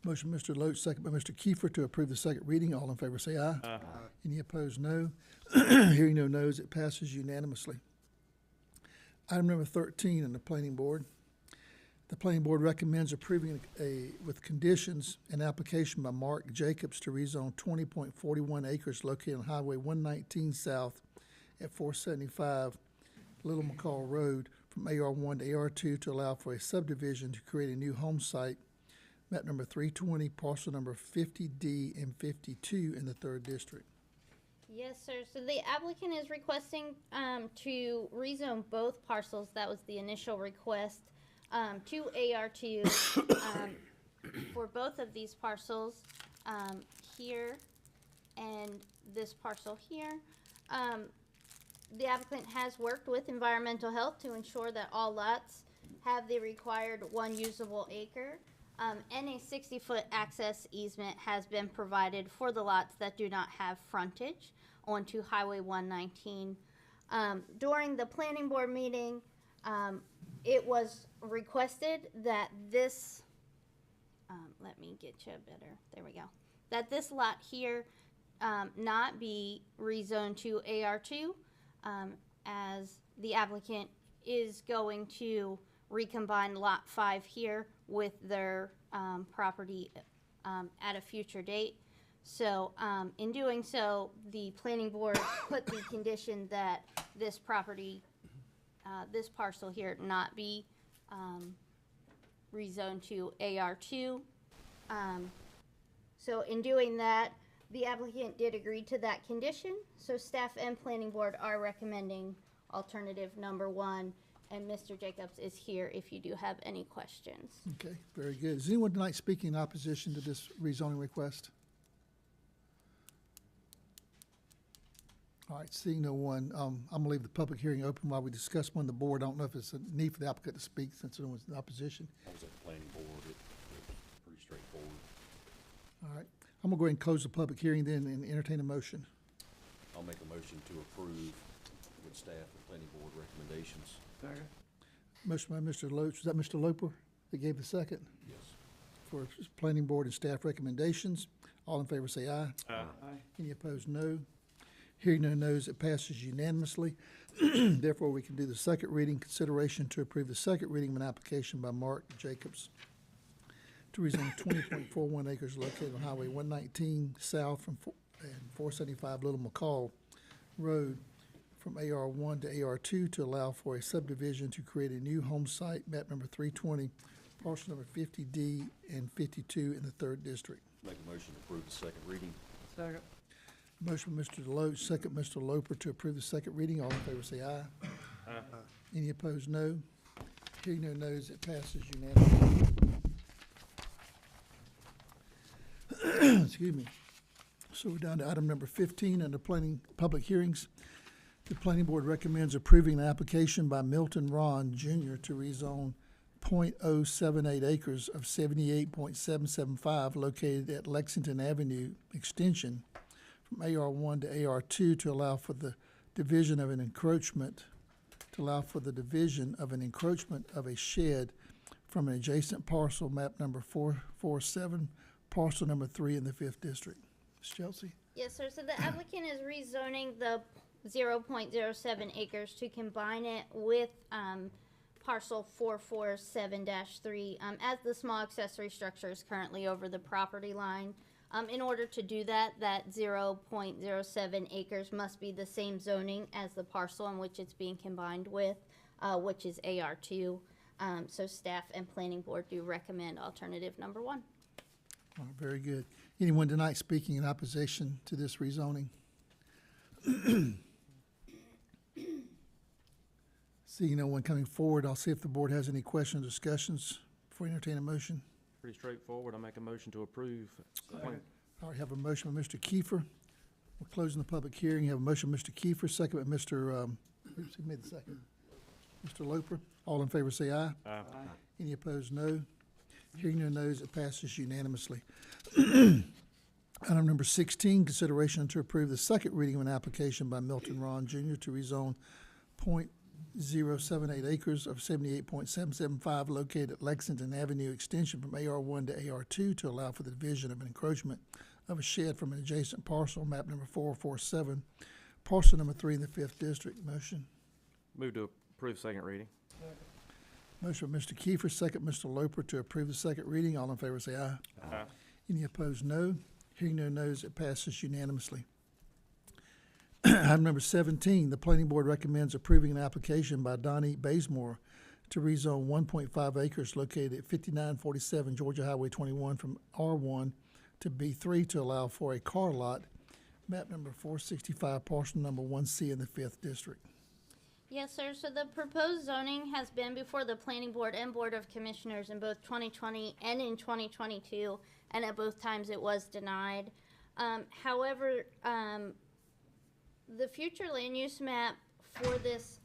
Motion by Mr. Deloach, second by Mr. Kiefer to approve the second reading. All in favor say aye. Aye. Any opposed, no. Hearing no no's, it passes unanimously. Item number 13 in the planning board. The planning board recommends approving with conditions, an application by Mark Jacobs to rezone 20.41 acres located on Highway 119 South at 475 Little McCall Road from AR1 to AR2 to allow for a subdivision to create a new home site, map number 320, parcel number 50D and 52 in the 3rd district. Yes, sir. So the applicant is requesting to rezone both parcels. That was the initial request to AR2 for both of these parcels here and this parcel here. The applicant has worked with environmental health to ensure that all lots have the required 1 usable acre. And a 60-foot access easement has been provided for the lots that do not have frontage onto Highway 119. During the planning board meeting, it was requested that this, let me get you better, there we go, that this lot here not be rezoned to AR2, as the applicant is going to recombine Lot 5 here with their property at a future date. So in doing so, the planning board put the condition that this property, this parcel here, not be rezoned to AR2. So in doing that, the applicant did agree to that condition. So staff and planning board are recommending alternative number 1. And Mr. Jacobs is here if you do have any questions. Okay, very good. Is anyone tonight speaking in opposition to this rezoning request? All right, seeing no one, I'm gonna leave the public hearing open while we discuss one on the board. I don't know if it's a need for the applicant to speak since no one's in opposition. I was at the planning board, it was pretty straightforward. All right, I'm gonna go ahead and close the public hearing then and entertain a motion. I'll make a motion to approve with staff and planning board recommendations. Second. Motion by Mr. Loach, was that Mr. Loper that gave the second? Yes. For planning board and staff recommendations. All in favor say aye. Aye. Aye. Any opposed, no. Hearing no nos, it passes unanimously. Therefore, we can do the second reading, consideration to approve the second reading of an application by Mark Jacobs to rezone 20.41 acres located on Highway 119 south from and 475 Little McCall Road from AR1 to AR2 to allow for a subdivision to create a new home site, map number 320, parcel number 50D and 52 in the 3rd District. Make a motion to approve the second reading. Second. Motion by Mr. Deloach, second Mr. Loper to approve the second reading. All in favor say aye. Aye. Any opposed, no. Hearing no nos, it passes unanimously. Excuse me. So we're down to item number 15 under planning, public hearings. The planning board recommends approving an application by Milton Ron Jr. to rezone .078 acres of 78.775 located at Lexington Avenue Extension from AR1 to AR2 to allow for the division of an encroachment, of a shed from an adjacent parcel, map number 447, parcel number 3 in the 5th District. Ms. Chelsea? Yes, sir. So the applicant is rezoning the 0.07 acres to combine it with parcel 447-3 as the small accessory structure is currently over the property line. In order to do that, that 0.07 acres must be the same zoning as the parcel in which it's being combined with, which is AR2. So staff and planning board do recommend alternative number 1. All right, very good. Anyone tonight speaking in opposition to this rezoning? Seeing no one coming forward, I'll see if the board has any questions or discussions before we entertain a motion. Pretty straightforward. I make a motion to approve. All right, have a motion by Mr. Kiefer. We're closing the public hearing. Have a motion by Mr. Kiefer, second by Mr. Who made the second? Mr. Loper. All in favor say aye. Aye. Any opposed, no. Hearing no nos, it passes unanimously. Item number 16, consideration to approve the second reading of an application by Milton Ron Jr. to rezone .078 acres of 78.775 located at Lexington Avenue Extension from AR1 to AR2 to allow for the division of an encroachment of a shed from an adjacent parcel, map number 447, parcel number 3 in the 5th District. Motion. Move to approve second reading. Motion by Mr. Kiefer, second Mr. Loper to approve the second reading. All in favor say aye. Aye. Any opposed, no. Hearing no nos, it passes unanimously. Item number 17, the planning board recommends approving an application by Donnie Bazemore to rezone 1.5 acres located at 5947 Georgia Highway 21 from R1 to B3 to allow for a car lot, map number 465, parcel number 1C in the 5th District. Yes, sir. So the proposed zoning has been before the planning board and board of commissioners in both 2020 and in 2022, and at both times it was denied. However, the future land use map for this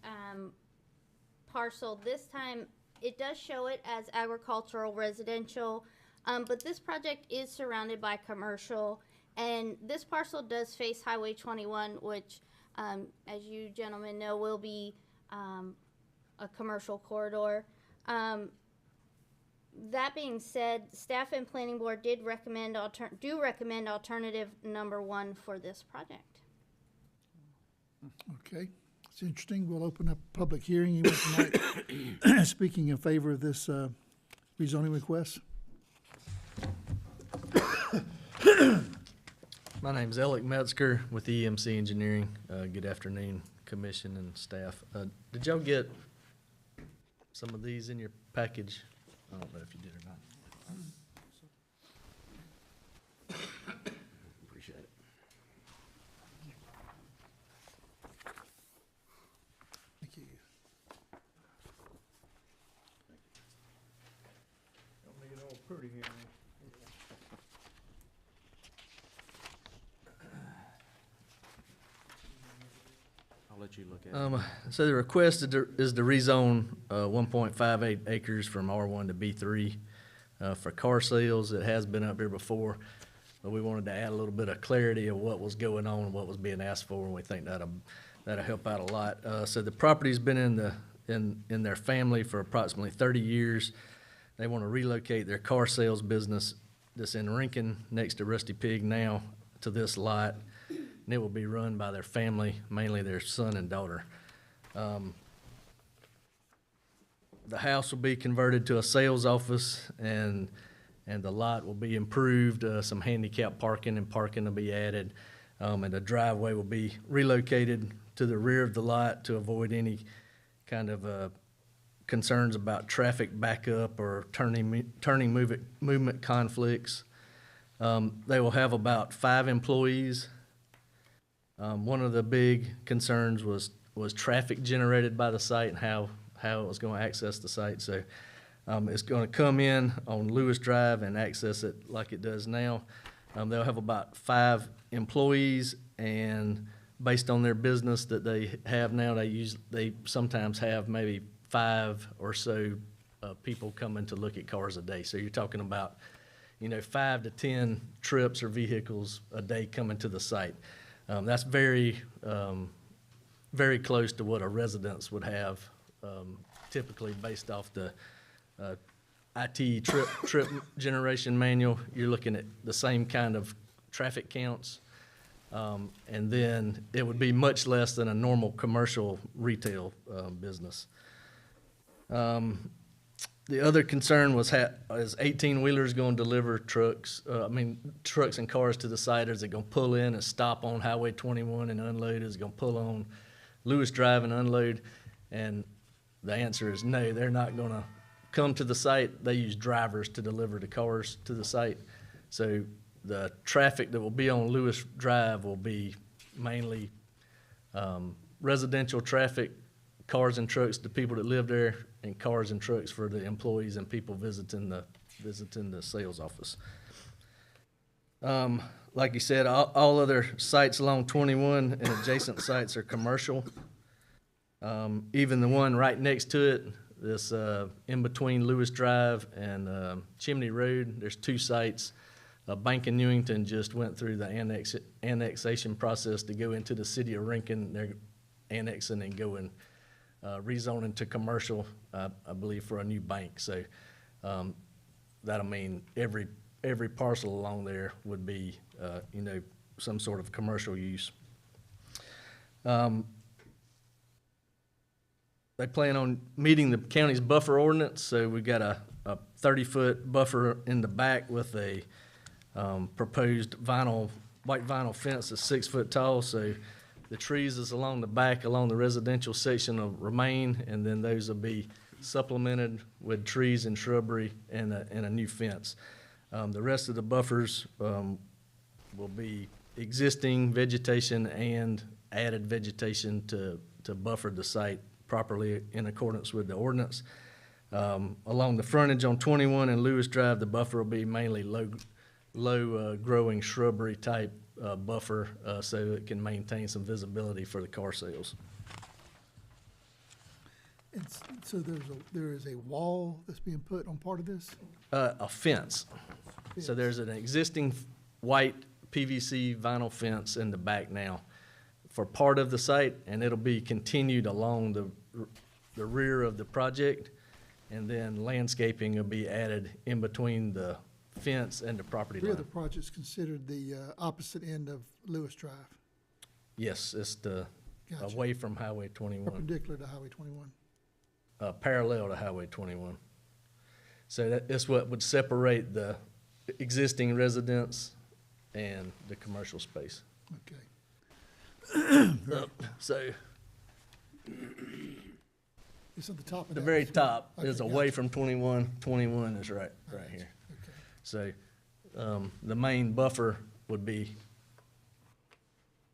parcel, this time it does show it as agricultural residential, but this project is surrounded by commercial, and this parcel does face Highway 21, which as you gentlemen know, will be a commercial corridor. That being said, staff and planning board do recommend alternative number 1 for this project. Okay, it's interesting. We'll open up a public hearing. Anyone tonight speaking in favor of this rezoning request? My name's Alec Metzger with EMC Engineering. Good afternoon, commission and staff. Did y'all get some of these in your package? I don't know if you did or not. Appreciate it. Thank you. Don't make it all pretty here, man. I'll let you look at it. So the request is to rezone 1.58 acres from R1 to B3 for car sales. It has been up here before, but we wanted to add a little bit of clarity of what was going on and what was being asked for, and we think that'll help out a lot. So the property's been in their family for approximately 30 years. They want to relocate their car sales business that's in Rankin next to Rusty Pig now to this lot. and it will be run by their family, mainly their son and daughter. The house will be converted to a sales office, and the lot will be improved. Some handicap parking and parking will be added, and the driveway will be relocated to the rear of the lot to avoid any kind of concerns about traffic backup or turning movement conflicts. They will have about 5 employees. One of the big concerns was traffic generated by the site and how it was going to access the site. So it's going to come in on Lewis Drive and access it like it does now. They'll have about 5 employees, and based on their business that they have now, they sometimes have maybe 5 or so people coming to look at cars a day. So you're talking about, 5 to 10 trips or vehicles a day coming to the site. That's very, very close to what a residence would have, typically based off the IT trip generation manual. You're looking at the same kind of traffic counts, and then it would be much less than a normal commercial retail business. The other concern was is 18-wheelers going to deliver trucks and cars to the site? Is it going to pull in and stop on Highway 21 and unload? Is it going to pull on Lewis Drive and unload? And the answer is no, they're not going to come to the site. They use drivers to deliver the cars to the site. So the traffic that will be on Lewis Drive will be mainly residential traffic, cars and trucks to people that live there, and cars and trucks for the employees and people visiting the sales office. Like you said, all other sites along 21 and adjacent sites are commercial. Even the one right next to it, this in between Lewis Drive and Chimney Road, there's 2 sites. Bank in Newington just went through the annexation process to go into the city of Rankin. They're annexing and going rezoning to commercial, I believe, for a new bank. So that'll mean every parcel along there would be, some sort of commercial use. They plan on meeting the county's buffer ordinance, so we've got a 30-foot buffer in the back with a proposed white vinyl fence that's 6 foot tall. So the trees is along the back, along the residential section will remain, and then those will be supplemented with trees and shrubbery and a new fence. The rest of the buffers will be existing vegetation and added vegetation to buffer the site properly in accordance with the ordinance. Along the frontage on 21 and Lewis Drive, the buffer will be mainly low growing shrubbery type buffer, so it can maintain some visibility for the car sales. And so there is a wall that's being put on part of this? A fence. So there's an existing white PVC vinyl fence in the back now for part of the site, and it'll be continued along the rear of the project, and then landscaping will be added in between the fence and the property Rear line. of the project's considered the opposite end of Lewis Drive, Yes, it's Gotcha. away from Highway 21, perpendicular to Highway 21. parallel to Highway 21. So that's what would separate the existing residence and the commercial space. Okay. So It's at the top of the that. very top Okay, is away gotcha. from 21. 21 is right here. Okay. So the main buffer would be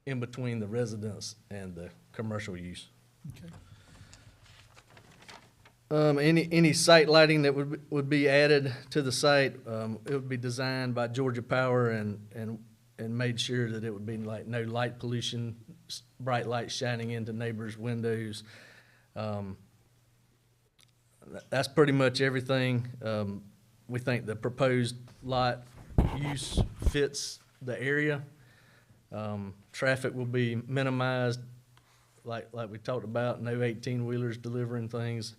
in between the residence and the commercial use. Okay. Any site lighting that would be added to the site, it would be designed by Georgia Power and made sure that it would be like no light pollution, bright lights shining into neighbors' windows. That's pretty much everything. We think the proposed lot use fits the area. Traffic will be minimized, like we talked about, no 18-wheelers delivering things,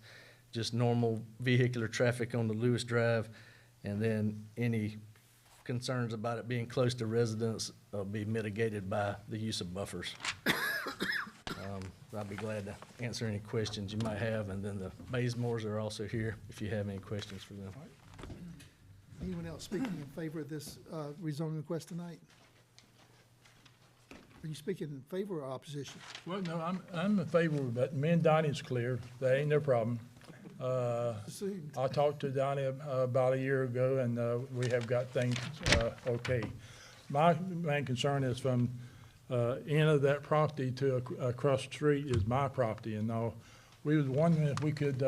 just normal vehicular traffic on the Lewis Drive, and then any concerns about it being close to residents be mitigated by the use of buffers. I'd be glad to answer any questions you might have, and then the Bazemores are also here if you have any questions for them. Anyone else speaking in favor of this rezoning request tonight? Are you speaking in favor or opposition? Well, no, I'm in favor of it. Me and Donnie's clear. That ain't no problem. I talked to Donnie about a year ago, and we have got things okay. My main concern is from end of that property to across the street is my property, and all. We was wondering if we could,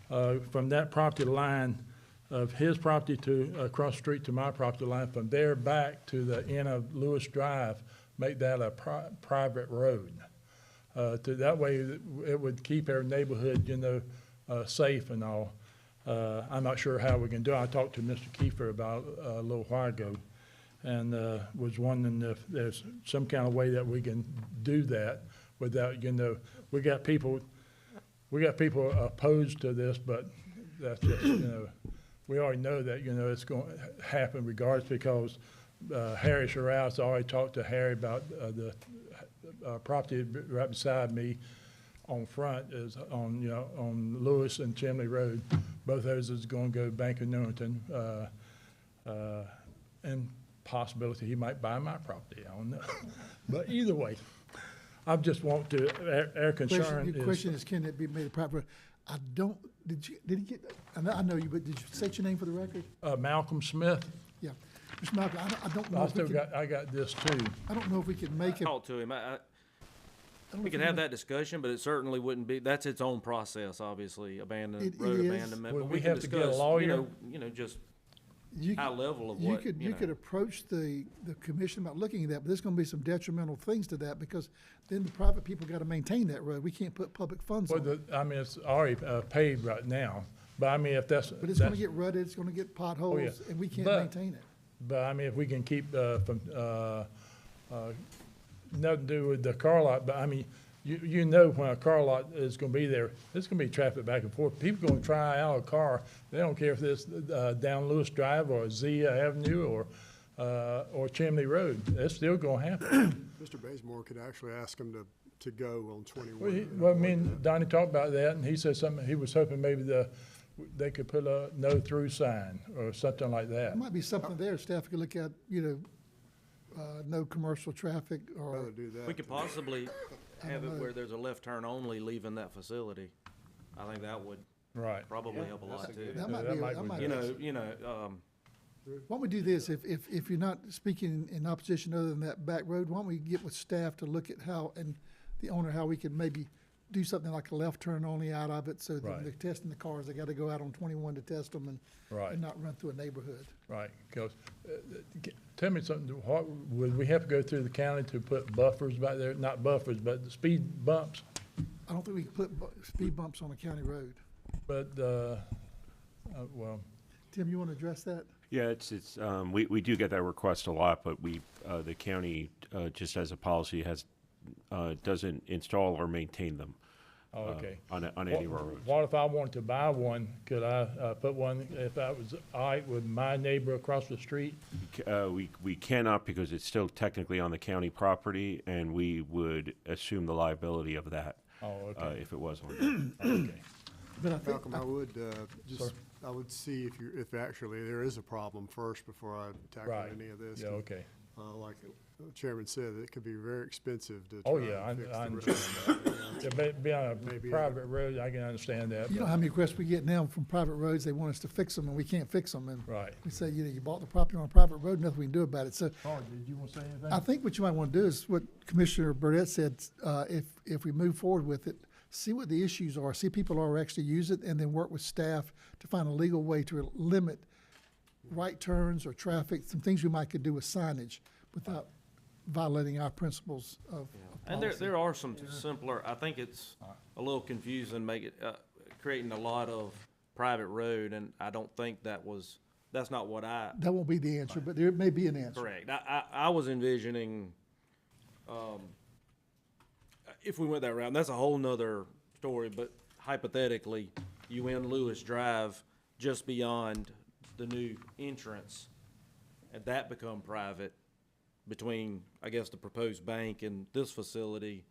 from that property line of his property to across the street to my property line, from there back to the end of Lewis Drive, make that a private road. That way, it would keep our neighborhood, safe and all. I'm not sure how we can do it. I talked to Mr. Kiefer about a little while ago, and was wondering if there's some kind of way that we can do that without, we got people opposed to this, but that's just, we already know that, it's going to happen regardless, because Harry Sherrou's already talked to Harry about the property right beside me on front is on Lewis and Chimney Road. Both those is going to go Bank of Newington, and possibility he might buy my property. I don't know. But either way, I just want to, our concern is. Your question is, can it be made a private road? I don't, did he get, I know you, but did you state your name for the record? Malcolm Smith. Yeah. Mr. Malcolm, I don't know. I got this too. I don't know if we could make it. Talk to him. We could have that discussion, but it certainly wouldn't be, that's its own process, obviously, road abandonment. Would But we can have to get a discuss, lawyer? Just You high could- level of you what, could, you could approach the commission about looking at that, but there's gonna be some detrimental things to that, because then the private people gotta maintain that road. We can't put public funds Well, on it. it's already paved right now, but I mean, if that's. But it's gonna get rutted, it's gonna get potholes, and we can't maintain it. But I mean, if we can keep, from, nothing to do with the car lot, but I mean, when a car lot is gonna be there, there's gonna be traffic back and forth. People gonna try out a car, they don't care if it's, down Lewis Drive or Zia Avenue or Chimney Road, it's still gonna happen. Mr. Bazemore could actually ask him to go on 21. Well, me and Donnie talked about that, and he said something, he was hoping maybe they could put a no-through sign or something like that. There might be something there, staff could look at, no commercial traffic or. Rather do that. we could possibly have it know. where there's a left turn only leaving that facility. I think that would probably help a lot too. That might be. Why don't we do this, if you're not speaking in opposition other than that back road, why don't we get with staff to look at how, and the owner, how we could maybe do something like a left turn only out of it, so that when they're testing the cars, they gotta go out on 21 to test them and not run through a neighborhood. Right, because, tell me something, what, would we have to go through the county to put buffers back there, not buffers, but the speed bumps? I don't think we can put speed bumps on a county road. But, well. Tim, you wanna address that? Yeah, we do get that request a lot, but the county, just as a policy, doesn't install or maintain them. Oh, okay. On any of our roads. What if I wanted to buy one? Could I put one, if I was all right with my neighbor across the street? We cannot, because it's still technically on the county property, and we would assume the liability of that. Oh, okay. If it was on there. Okay. But I think, Malcolm, I would see if actually there is a problem first before I tackle any of this. Yeah, okay. Like the chairman said, it could be very expensive to Oh, try yeah, and fix I the understand road. that. Be on a private road, I can understand that. you know how many requests we get now from private roads, they want us to fix them, and we can't fix them, and Right. we say, you bought the property on a private road, nothing we can do about it, so. Oh, did you want to say anything? I think what you might want to do is what Commissioner Burdette said, if we move forward with it, see what the issues are, see people are actually use it, and then work with staff to find a legal way to limit right turns or traffic, some things we might could do with signage without violating our principles of And policy. there are some simpler, I think it's a little confusing, creating a lot of private road, and I don't think that's not what That won't be the answer, but there may be an answer. correct. I was envisioning, if we went that route, and that's a whole nother story, but hypothetically, you end Lewis Drive just beyond the new entrance, and that become private between, I guess, the proposed bank and this facility.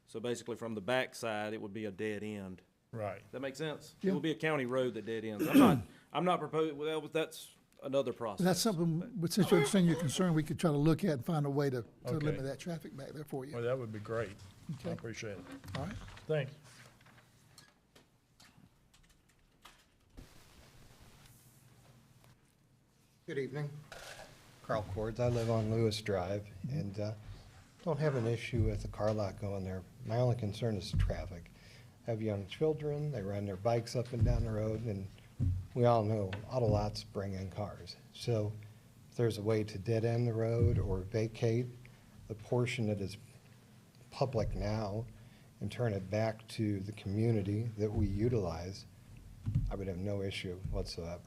So basically, from the backside, it would be a dead end. Right. That make sense? Yeah. It would be a county road that dead ends. I'm not proposing, well, that's another process. That's something, but since you understand your concern, we could try to look at and find a way to Okay. limit that traffic back there for you. Well, that would be great. I Okay. appreciate it. All right. Thanks. Good evening. Carl Cords. I live on Lewis Drive and don't have an issue with the car lot going there. My only concern is traffic. I have young children, they ride their bikes up and down the road, and we all know auto lots bring in cars. So if there's a way to dead end the road or vacate the portion that is public now and turn it back to the community that we utilize, I would have no issue whatsoever.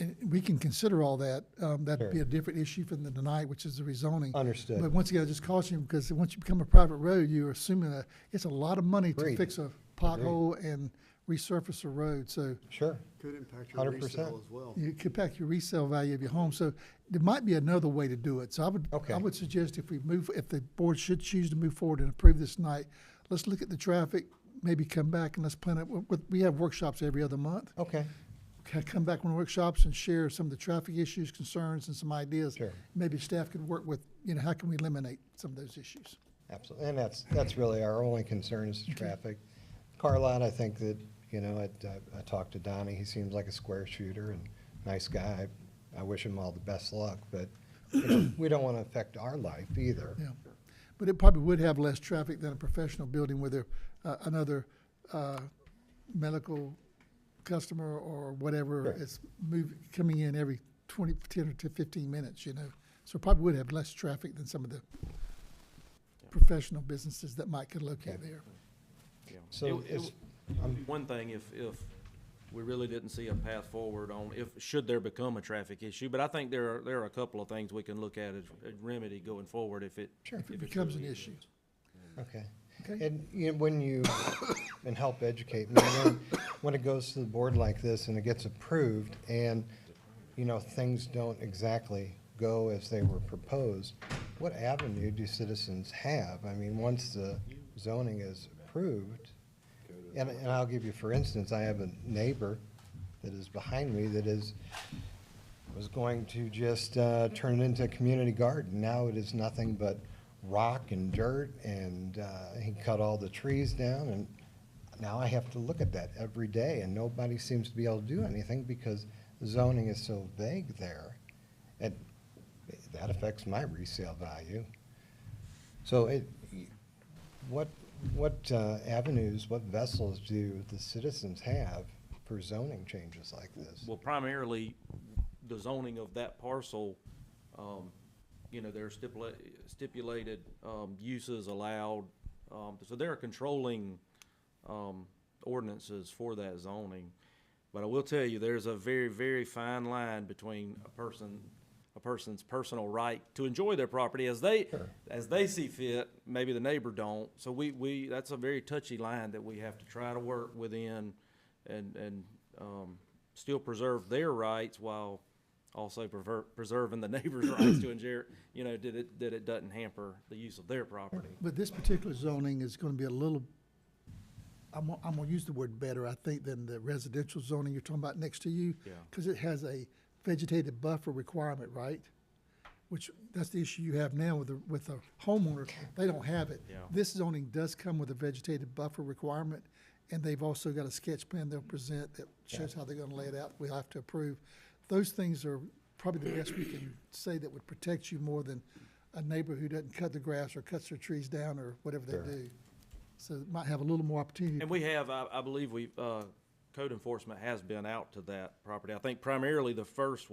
And we can consider all that. That'd Sure. be a different issue from the tonight, which is the rezoning. Understood. But once again, I just caution you, because once you become a private road, you're assuming that it's a lot of money to Agreed. fix a pothole and resurface a road, so. Sure. Could impact your 100%. resale as well. You could impact your resale value of your home, so there might be another way to do it. So I Okay. would suggest if the board should choose to move forward and approve this tonight, let's look at the traffic, maybe come back and let's plan it. We have workshops every other month. Okay. Come back on workshops and share some of the traffic issues, concerns, and some ideas. Sure. Maybe staff could work with, how can we eliminate some of those issues? Absolutely, and that's really our only concern is the traffic. Car lot, I think that, I talked to Donnie, he seems like a square shooter and nice guy. I wish him all the best luck, but we don't want to affect our life either. Yeah. But it probably would have less traffic than a professional building where there, another medical customer or whatever Sure. is coming in every 10 to 15 minutes, So it probably would have less traffic than some of the professional businesses that might could locate there. Yeah. So It would be one thing if we really didn't see a path forward on, should there become a traffic issue, but I think there are a couple of things we can look at as a remedy going forward if it. Sure, if it becomes an issue. Okay. Okay. And when you, and help educate me, when it goes to the board like this and it gets approved and, things don't exactly go as they were proposed, what avenue do citizens have? I mean, once the zoning is approved, and I'll give you, for instance, I have a neighbor that is behind me that was going to just turn it into a community garden. Now it is nothing but rock and dirt, and he cut all the trees down, and now I have to look at that every day, and nobody seems to be able to do anything because zoning is so vague there. And that affects my resale value. So what avenues, what vessels do the citizens have for zoning changes like this? Well, primarily, the zoning of that parcel, there are stipulated uses allowed. So there are controlling ordinances for that zoning. But I will tell you, there's a very, very fine line between a person's personal right to enjoy their property as they see fit. Maybe the neighbor don't. So that's a very touchy line that we have to try to work within and still preserve their rights while also preserving the neighbor's rights to enjoy, that it doesn't hamper the use of their property. But this particular zoning is going to be a little, I'm going to use the word better, I think, than the residential zoning you're talking about next to you. Yeah. Because it has a vegetative buffer requirement, right? Which, that's the issue you have now with a homeowner. They don't have it. Yeah. This zoning does come with a vegetative buffer requirement, and they've also got a sketch plan they'll present that shows how they're going to lay it out. We'll have to approve. Those things are probably the best we can say that would protect you more than a neighbor who doesn't cut the grass or cuts their trees down or whatever they Sure. do. So it might have a little more opportunity. And we have, I believe code enforcement has been out to that property. I think primarily the first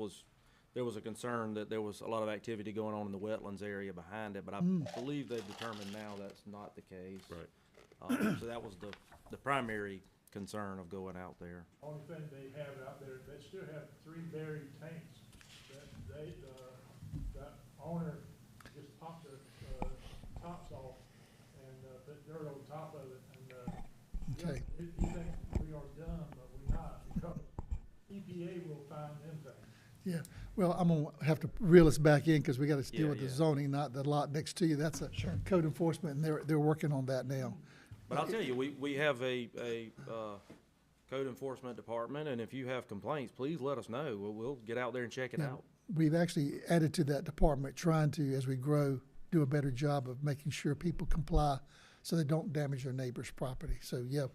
there was a concern that there was a lot of activity going on in the wetlands area behind it, but I believe they've determined now that's not the case. Right. So that was the primary concern of going out there. Only thing they have out there, they still have 3 buried tanks that the owner just popped the tops off and put dirt on top of it. And Okay. you think we are done, but we're not, because EPA will find them things. Yeah, well, I'm gonna have to reel us back in because we gotta deal Yeah, with the yeah. zoning, not the lot next to you. That's a code enforcement, and they're working on that now. But I'll tell you, we have a code enforcement department, and if you have complaints, please let us know. We'll get out there and check it Yeah, out. we've actually added to that department, trying to, as we grow, do a better job of making sure people comply so they don't damage their neighbor's property. So, yeah,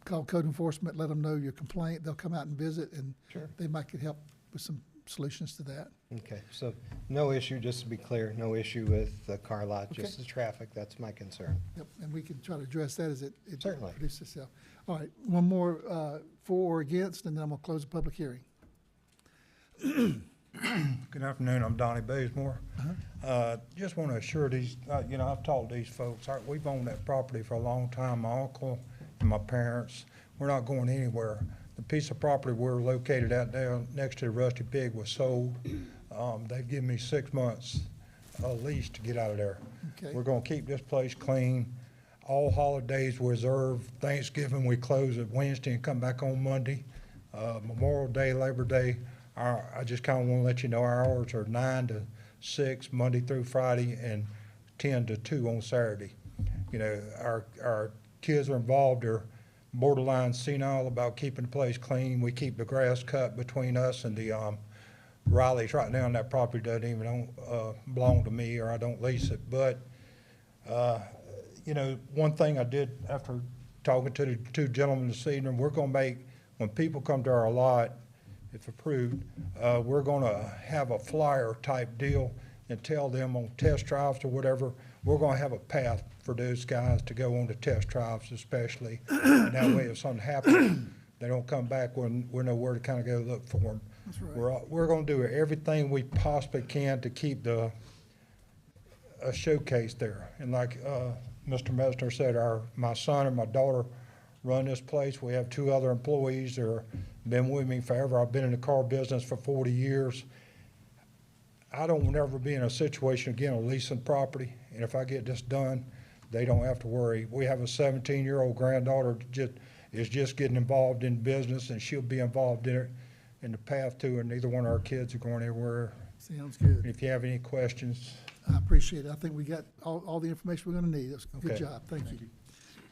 call code enforcement, let them know your complaint. They'll come out and visit, and they might could help with some solutions to that. Okay, so no issue, just to be clear, no issue with the car lot, Okay. just the traffic, that's my concern. Yep, and we can try to address that as it Certainly. produces itself. All right, one more for or against, and then I'm gonna close the public hearing. Good afternoon, I'm Donnie Bazemore. Just want to assure these, I've talked to these folks, we've owned that property for a long time, my uncle and my parents. We're not going anywhere. The piece of property we're located at down next to the Rusty Pig was sold. They've given me 6 months lease to get out of there. Okay. We're gonna keep this place clean. All holidays reserved. Thanksgiving, we close at Wednesday and come back on Monday. Memorial Day, Labor Day, I just kind of want to let you know our hours are 9 to 6, Monday through Friday, and 10 to 2 on Saturday. You know, our kids are involved. They're borderline senile about keeping the place clean. We keep the grass cut between us and the Riley's right now, and that property doesn't even belong to me, or I don't lease it. But, one thing I did after talking to the two gentlemen this evening, we're going to make, when people come to our lot, if approved, we're going to have a flyer type deal and tell them on test drives or whatever, we're going to have a path for those guys to go on to test drives especially. And that way if something happens, they don't come back, we know where to kind of go look for them. That's right. We're going to do everything we possibly can to keep a showcase there. And like Mr. Mesner said, my son and my daughter run this place. We have 2 other employees that have been with me forever. I've been in the car business for 40 years. I don't ever be in a situation again of leasing property, and if I get this done, they don't have to worry. We have a 17-year-old granddaughter is just getting involved in business, and she'll be involved in it in the path too, and neither one of our kids are going anywhere. Sounds good. And if you have any questions. I appreciate it. I think we got all the information we're gonna need. That's a good Okay. job. Thank you.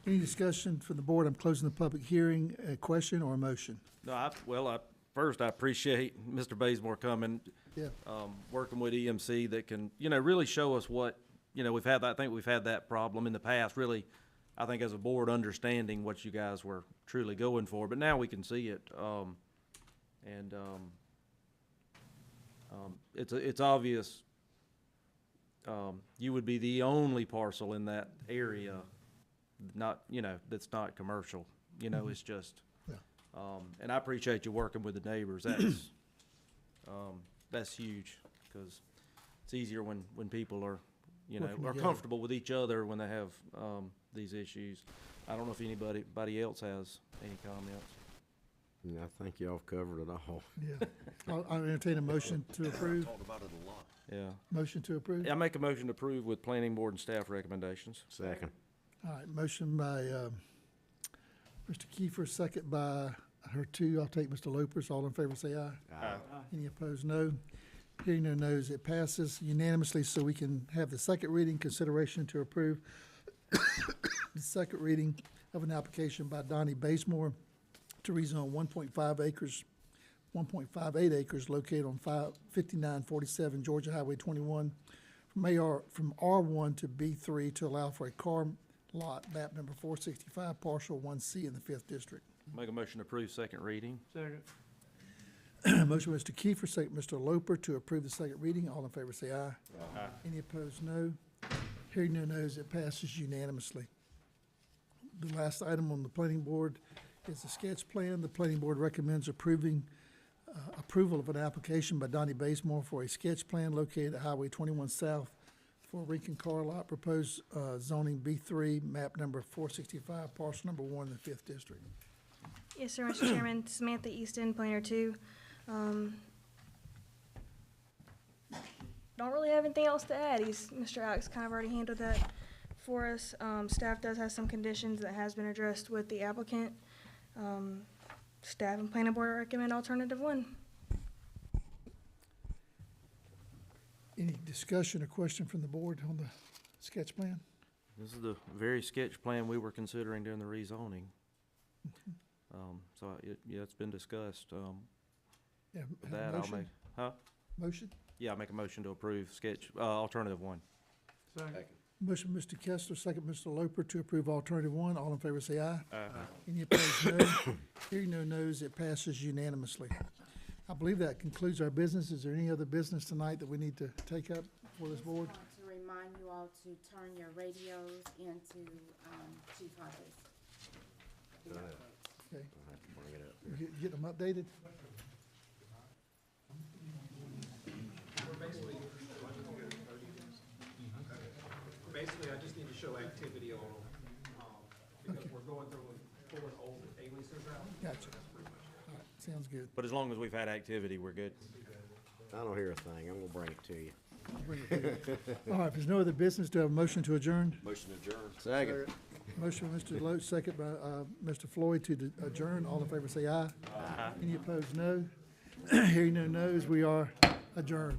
Any discussion from the board? I'm closing the public hearing. A question or a motion? No, first, I appreciate Mr. Bazemore coming, Yeah. working with EMC that can, really show us what, I think we've had that problem in the past, really, I think as a board, understanding what you guys were truly going for, but now we can see it. It's obvious, you would be the only parcel in that area, that's not commercial, it's just. Yeah. And I appreciate you working with the neighbors. That's huge, because it's easier when people are, Working are together. comfortable with each other when they have, these issues. I don't know if anybody else has any comments. Yeah, I think y'all have covered it all. Yeah. I'll entertain a motion to approve. Talked about it a lot. Yeah. Motion to approve? I make a motion to approve with planning board and staff recommendations. Second. All right, motion by Mr. Kiefer, second by her two. I'll take Mr. Lopers. All in favor, say aye. Aye. Any opposed, no. Hearing no no's, it passes unanimously, so we can have the second reading consideration to approve the second reading of an application by Donnie Bazemore to rezone 1.58 acres located on 5947 Georgia Highway 21 from R1 to B3 to allow for a car lot, map number 465, parcel 1C in the 5th District. Make a motion to approve second reading. Second. Motion by Mr. Kiefer, second Mr. Loper to approve the second reading. All in favor say aye. Aye. Any opposed, no. Hearing no no's, it passes unanimously. The last item on the planning board is the sketch plan. The planning board recommends approval of an application by Donnie Bazemore for a sketch plan located at Highway 21 South for a Lincoln car lot, proposed zoning B3, map number 465, parcel number 1 in the 5th District. Yes, sir, Mr. Chairman. Samantha Easton, Planner 2. Don't really have anything else to add. Mr. Alex kind of already handled that for us. Staff does have some conditions that has been addressed with the applicant. Staff and planning board recommend alternative 1. Any discussion or question from the board on the sketch plan? This is the very sketch plan we were considering during the rezoning. Yeah, it's been discussed. Yeah, With have a that, I'll motion? make, huh? Motion? Yeah, I'll make a motion to approve sketch, alternative one. Second. Motion, Mr. Kessler, second, Mr. Loper, to approve alternative one. All in favor say aye. Aye. Any opposed, no. Hearing no nos, it passes unanimously. I believe that concludes our business. Is there any other business tonight that we need to take up for this board? I want to remind you all to turn your radios into, Chief Hodges. Okay. Get them updated? Basically, I just need to show activity on them, because we're going through and pulling old aliases out. Gotcha. All right, sounds good. But as long as we've had activity, we're good. I don't hear a thing. I'm gonna bring it to you. I'll bring it to you. All right, if there's no other business, do I have a motion to adjourn? Motion adjourned. Second. Motion by Mr. Deloach, second by Mr. Floyd to adjourn. All in favor say aye. Aye. Any opposed, no. Hearing no nos, we are adjourned.